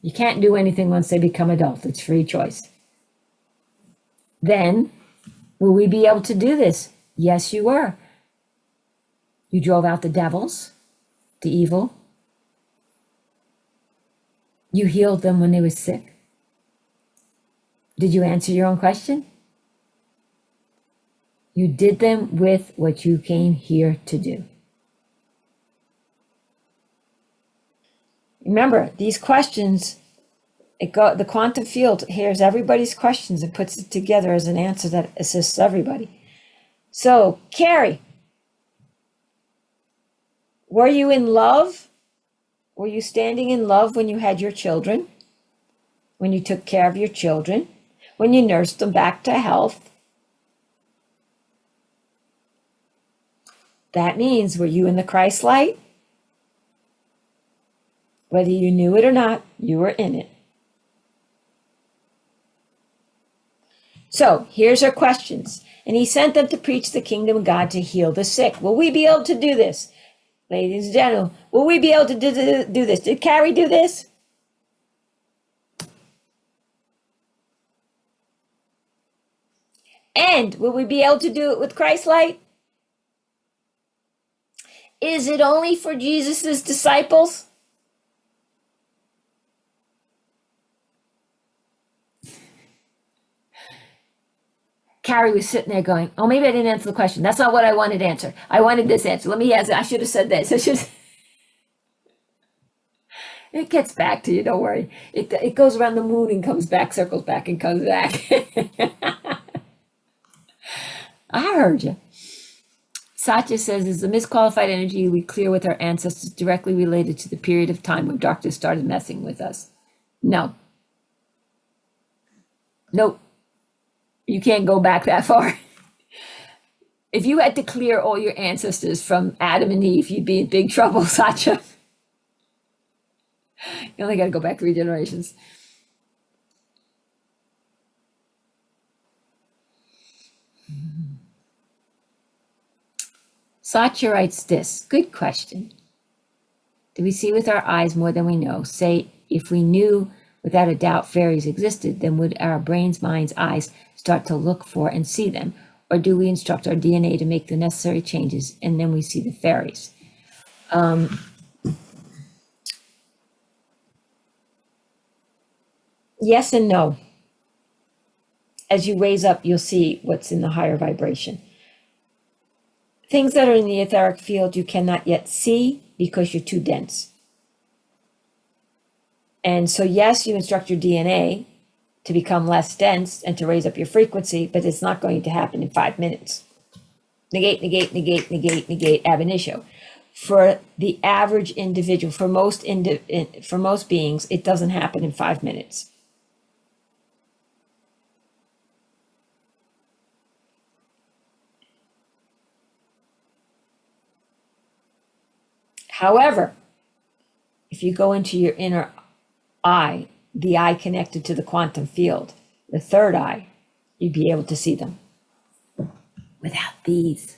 You can't do anything once they become adult. It's free choice. Then, will we be able to do this? Yes, you were. You drove out the devils, the evil. You healed them when they were sick. Did you answer your own question? You did them with what you came here to do. Remember, these questions, the quantum field hears everybody's questions and puts it together as an answer that assists everybody. So, Carrie, were you in love? Were you standing in love when you had your children? When you took care of your children? When you nursed them back to health? That means, were you in the Christ light? Whether you knew it or not, you were in it. So, here's her questions. And he sent them to preach the kingdom of God, to heal the sick. Will we be able to do this? Ladies and gentlemen, will we be able to do this? Did Carrie do this? And will we be able to do it with Christ light? Is it only for Jesus's disciples? Carrie was sitting there going, oh, maybe I didn't answer the question. That's not what I wanted to answer. I wanted this answer. Let me answer. I should have said this. It gets back to you. Don't worry. It goes around the moon and comes back, circles back and comes back. I heard you. Satya says, is the misqualified energy we clear with our ancestors directly related to the period of time when darkness started messing with us? No. Nope. You can't go back that far. If you had to clear all your ancestors from Adam and Eve, you'd be in big trouble, Satya. You only got to go back 3 generations. Satya writes this. Good question. Do we see with our eyes more than we know? Say, if we knew without a doubt fairies existed, then would our brains, minds, eyes start to look for and see them? Or do we instruct our DNA to make the necessary changes and then we see the fairies? Yes and no. As you raise up, you'll see what's in the higher vibration. Things that are in the etheric field you cannot yet see because you're too dense. And so, yes, you instruct your DNA to become less dense and to raise up your frequency, but it's not going to happen in 5 minutes. Negate, negate, negate, negate, negate, ab initio. For the average individual, for most beings, it doesn't happen in 5 minutes. However, if you go into your inner eye, the eye connected to the quantum field, the third eye, you'd be able to see them. Without these.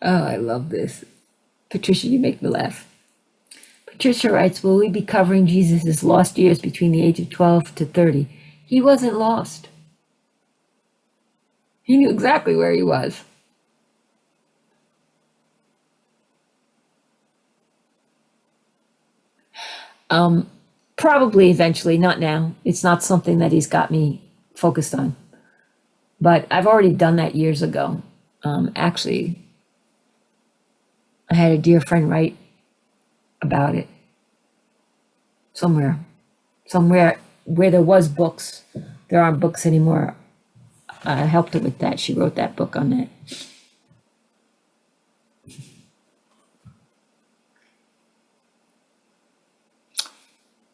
Oh, I love this. Patricia, you make me laugh. Patricia writes, will we be covering Jesus' lost years between the age of 12 to 30? He wasn't lost. He knew exactly where he was. Probably eventually, not now. It's not something that he's got me focused on. But I've already done that years ago. Actually, I had a dear friend write about it somewhere where there was books. There aren't books anymore. I helped her with that. She wrote that book on that.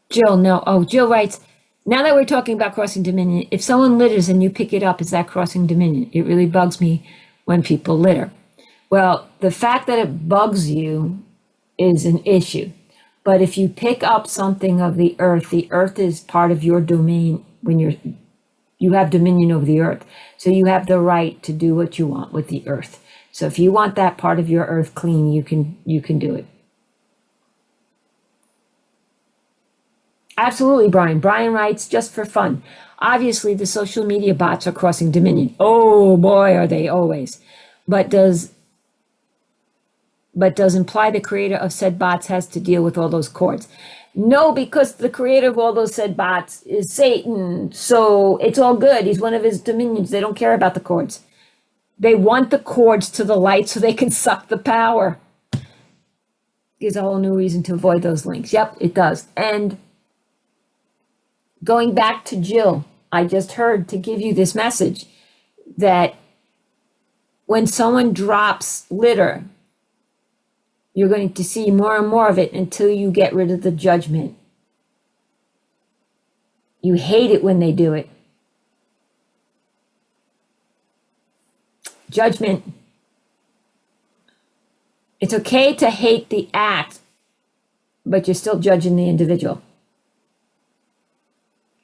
Jill, no. Oh, Jill writes, now that we're talking about crossing dominion, if someone litters and you pick it up, is that crossing dominion? It really bugs me when people litter. Well, the fact that it bugs you is an issue. But if you pick up something of the earth is part of your domain when you have dominion over the earth. So you have the right to do what you want with the earth. So if you want that part of your earth clean, you can do it. Absolutely, Brian. Brian writes, just for fun. Obviously, the social media bots are crossing dominion. Oh boy, are they always. But does imply the creator of said bots has to deal with all those cords. No, because the creator of all those said bots is Satan. So it's all good. He's one of his dominions. They don't care about the cords. They want the cords to the light so they can suck the power. Gives a whole new reason to avoid those links. Yep, it does. And going back to Jill, I just heard to give you this message that when someone drops litter, you're going to see more and more of it until you get rid of the judgment. You hate it when they do it. Judgment. It's okay to hate the act, but you're still judging the individual.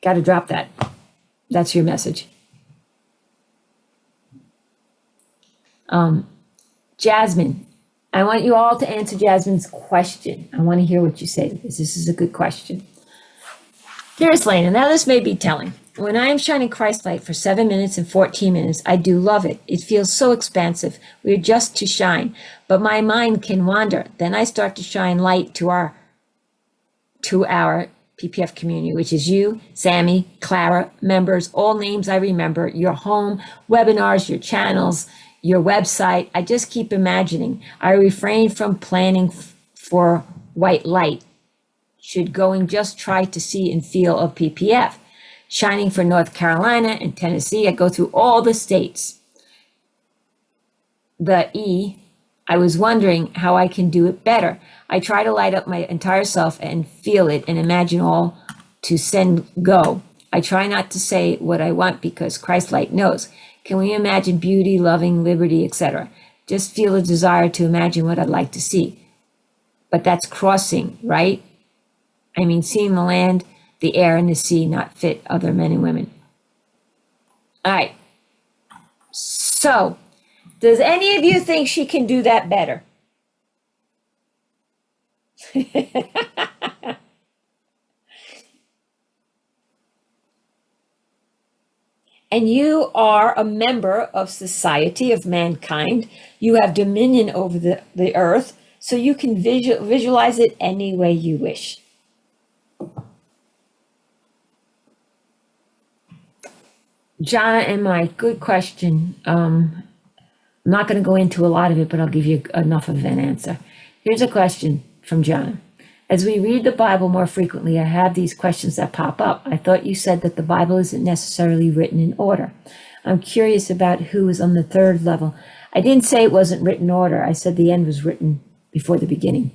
Got to drop that. That's your message. Jasmine, I want you all to answer Jasmine's question. I want to hear what you say to this. This is a good question. Dearest Lena, now this may be telling. When I am shining Christ light for 7 minutes and 14 minutes, I do love it. It feels so expansive. We are just to shine, but my mind can wander. Then I start to shine light to our PPF community, which is you, Sammy, Clara, members, all names I remember, your home, webinars, your channels, your website. I just keep imagining. I refrain from planning for white light. Should go and just try to see and feel of PPF. Shining for North Carolina and Tennessee. I go through all the states. I was wondering how I can do it better. I try to light up my entire self and feel it and imagine all to send go. I try not to say what I want because Christ light knows. Can we imagine beauty, loving, liberty, etc.? Just feel a desire to imagine what I'd like to see. But that's crossing, right? I mean, seeing the land, the air, and the sea not fit other men and women. All right. So, does any of you think she can do that better? And you are a member of society of mankind. You have dominion over the earth, so you can visualize it any way you wish. Jana and Mike, good question. I'm not going to go into a lot of it, but I'll give you enough of an answer. Here's a question from Jana. As we read the Bible more frequently, I have these questions that pop up. I thought you said that the Bible isn't necessarily written in order. I'm curious about who is on the third level. I didn't say it wasn't written in order. I said the end was written before the beginning.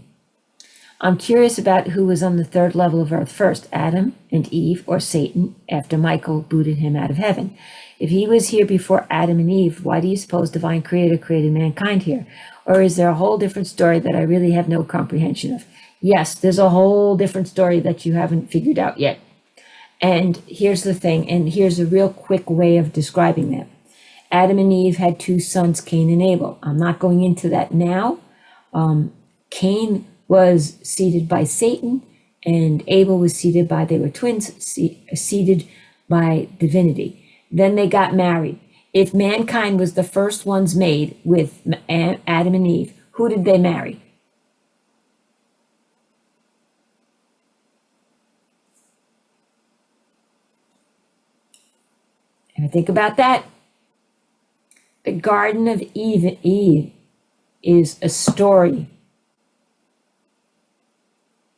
I'm curious about who was on the third level of earth first, Adam and Eve, or Satan, after Michael booted him out of heaven. If he was here before Adam and Eve, why do you suppose divine creator created mankind here? Or is there a whole different story that I really have no comprehension of? Yes, there's a whole different story that you haven't figured out yet. And here's the thing, and here's a real quick way of describing that. Adam and Eve had two sons, Cain and Abel. I'm not going into that now. Cain was seeded by Satan, and Abel was they were twins, seeded by divinity. Then they got married. If mankind was the first ones made with Adam and Eve, who did they marry? And think about that. The Garden of Eve is a story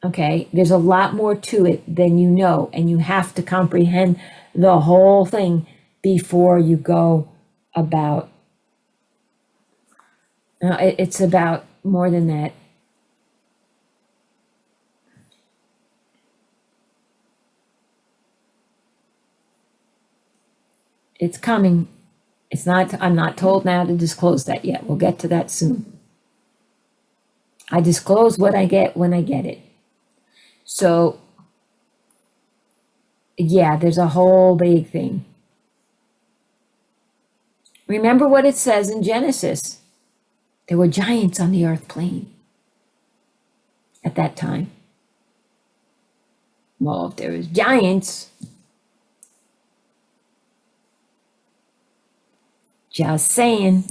Okay, there's a lot more to it than you know, and you have to comprehend the whole thing before you go about. It's about more than that. It's coming. It's not, I'm not told now to disclose that yet. We'll get to that soon. I disclose what I get when I get it. So, yeah, there's a whole big thing. Remember what it says in Genesis. There were giants on the earth plane at that time. Well, if there was giants, just saying.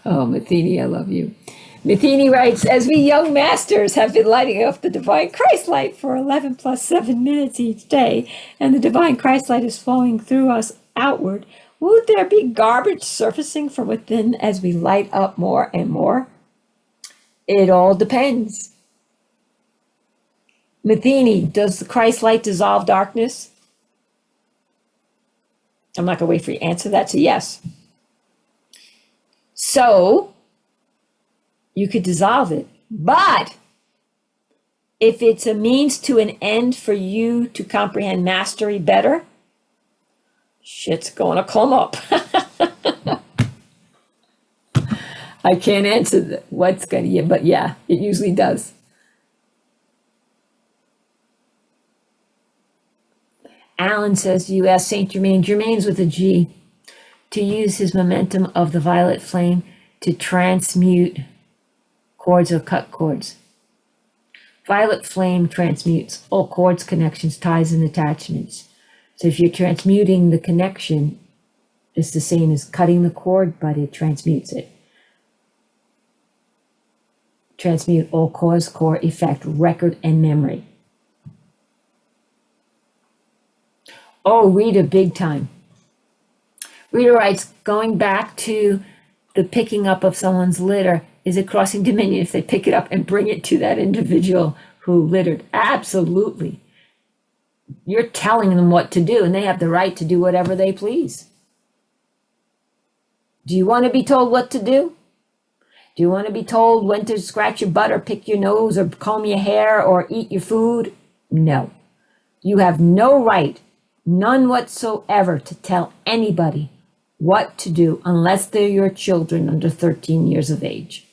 Oh, Matheny, I love you. Matheny writes, as we young masters have been lighting up the divine Christ light for 11 plus 7 minutes each day, and the divine Christ light is flowing through us outward, won't there be garbage surfacing from within as we light up more and more? It all depends. Matheny, does the Christ light dissolve darkness? I'm not going to wait for you to answer that, so yes. So, you could dissolve it. But if it's a means to an end for you to comprehend mastery better, shit's going to come up. I can't answer what's going to, but yeah, it usually does. Alan says, you asked Saint Germain, Germain's with a G, to use his momentum of the violet flame to transmute cords or cut cords. Violet flame transmutes all cords, connections, ties, and attachments. So if you're transmuting the connection, it's the same as cutting the cord, but it transmutes it. Transmute all cause, core, effect, record, and memory. Oh, Rita, big time. Rita writes, going back to the picking up of someone's litter, is it crossing dominion if they pick it up and bring it to that individual who littered? Absolutely. You're telling them what to do, and they have the right to do whatever they please. Do you want to be told what to do? Do you want to be told when to scratch your butt or pick your nose or comb your hair or eat your food? No. You have no right, none whatsoever, to tell anybody what to do unless they're your children under 13 years of age.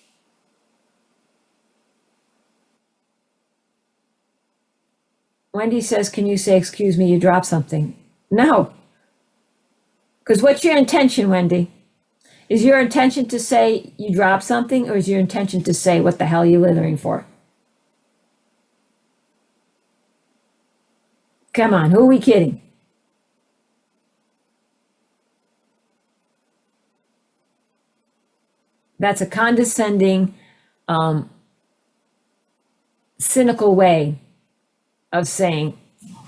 Wendy says, can you say, excuse me, you dropped something? No. Because what's your intention, Wendy? Is your intention to say you dropped something, or is your intention to say what the hell are you littering for? Come on, who are we kidding? That's a condescending, cynical way of saying,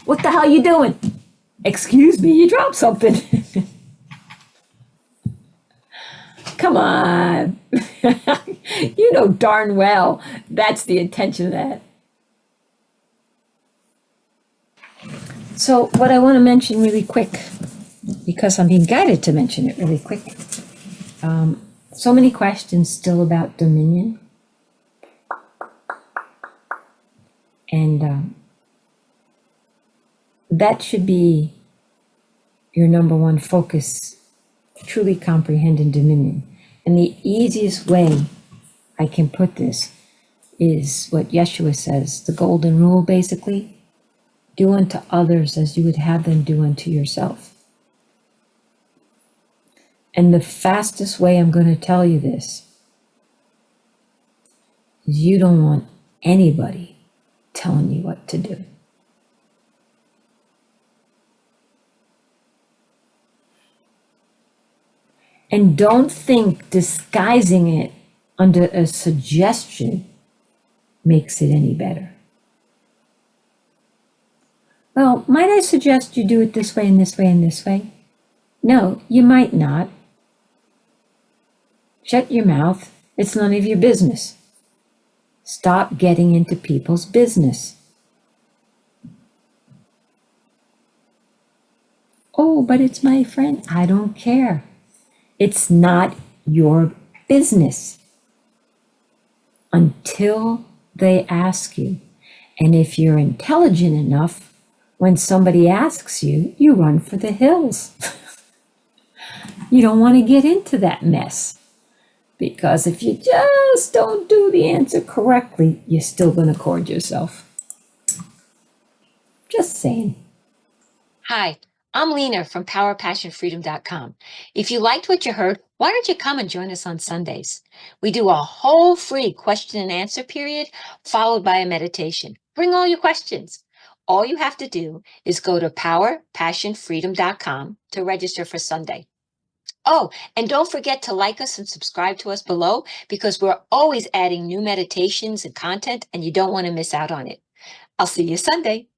what the hell are you doing? Excuse me, you dropped something. Come on. You know darn well that's the intention of that. So what I want to mention really quick, because I'm being guided to mention it really quick. So many questions still about dominion. And that should be your number one focus, truly comprehending dominion. And the easiest way I can put this is what Yeshua says, the golden rule basically: do unto others as you would have them do unto yourself. And the fastest way I'm going to tell you this is you don't want anybody telling you what to do. And don't think disguising it under a suggestion makes it any better. Well, might I suggest you do it this way and this way and this way? No, you might not. Shut your mouth. It's none of your business. Stop getting into people's business. Oh, but it's my friend. I don't care. It's not your business until they ask you. And if you're intelligent enough, when somebody asks you, you run for the hills. You don't want to get into that mess. Because if you just don't do the answer correctly, you're still going to cord yourself. Just saying. Hi, I'm Lena from PowerPassionFreedom.com. If you liked what you heard, why don't you come and join us on Sundays? We do a whole free question and answer period followed by a meditation. Bring all your questions. All you have to do is go to PowerPassionFreedom.com to register for Sunday. Oh, and don't forget to like us and subscribe to us below because we're always adding new meditations and content and you don't want to miss out on it. I'll see you Sunday.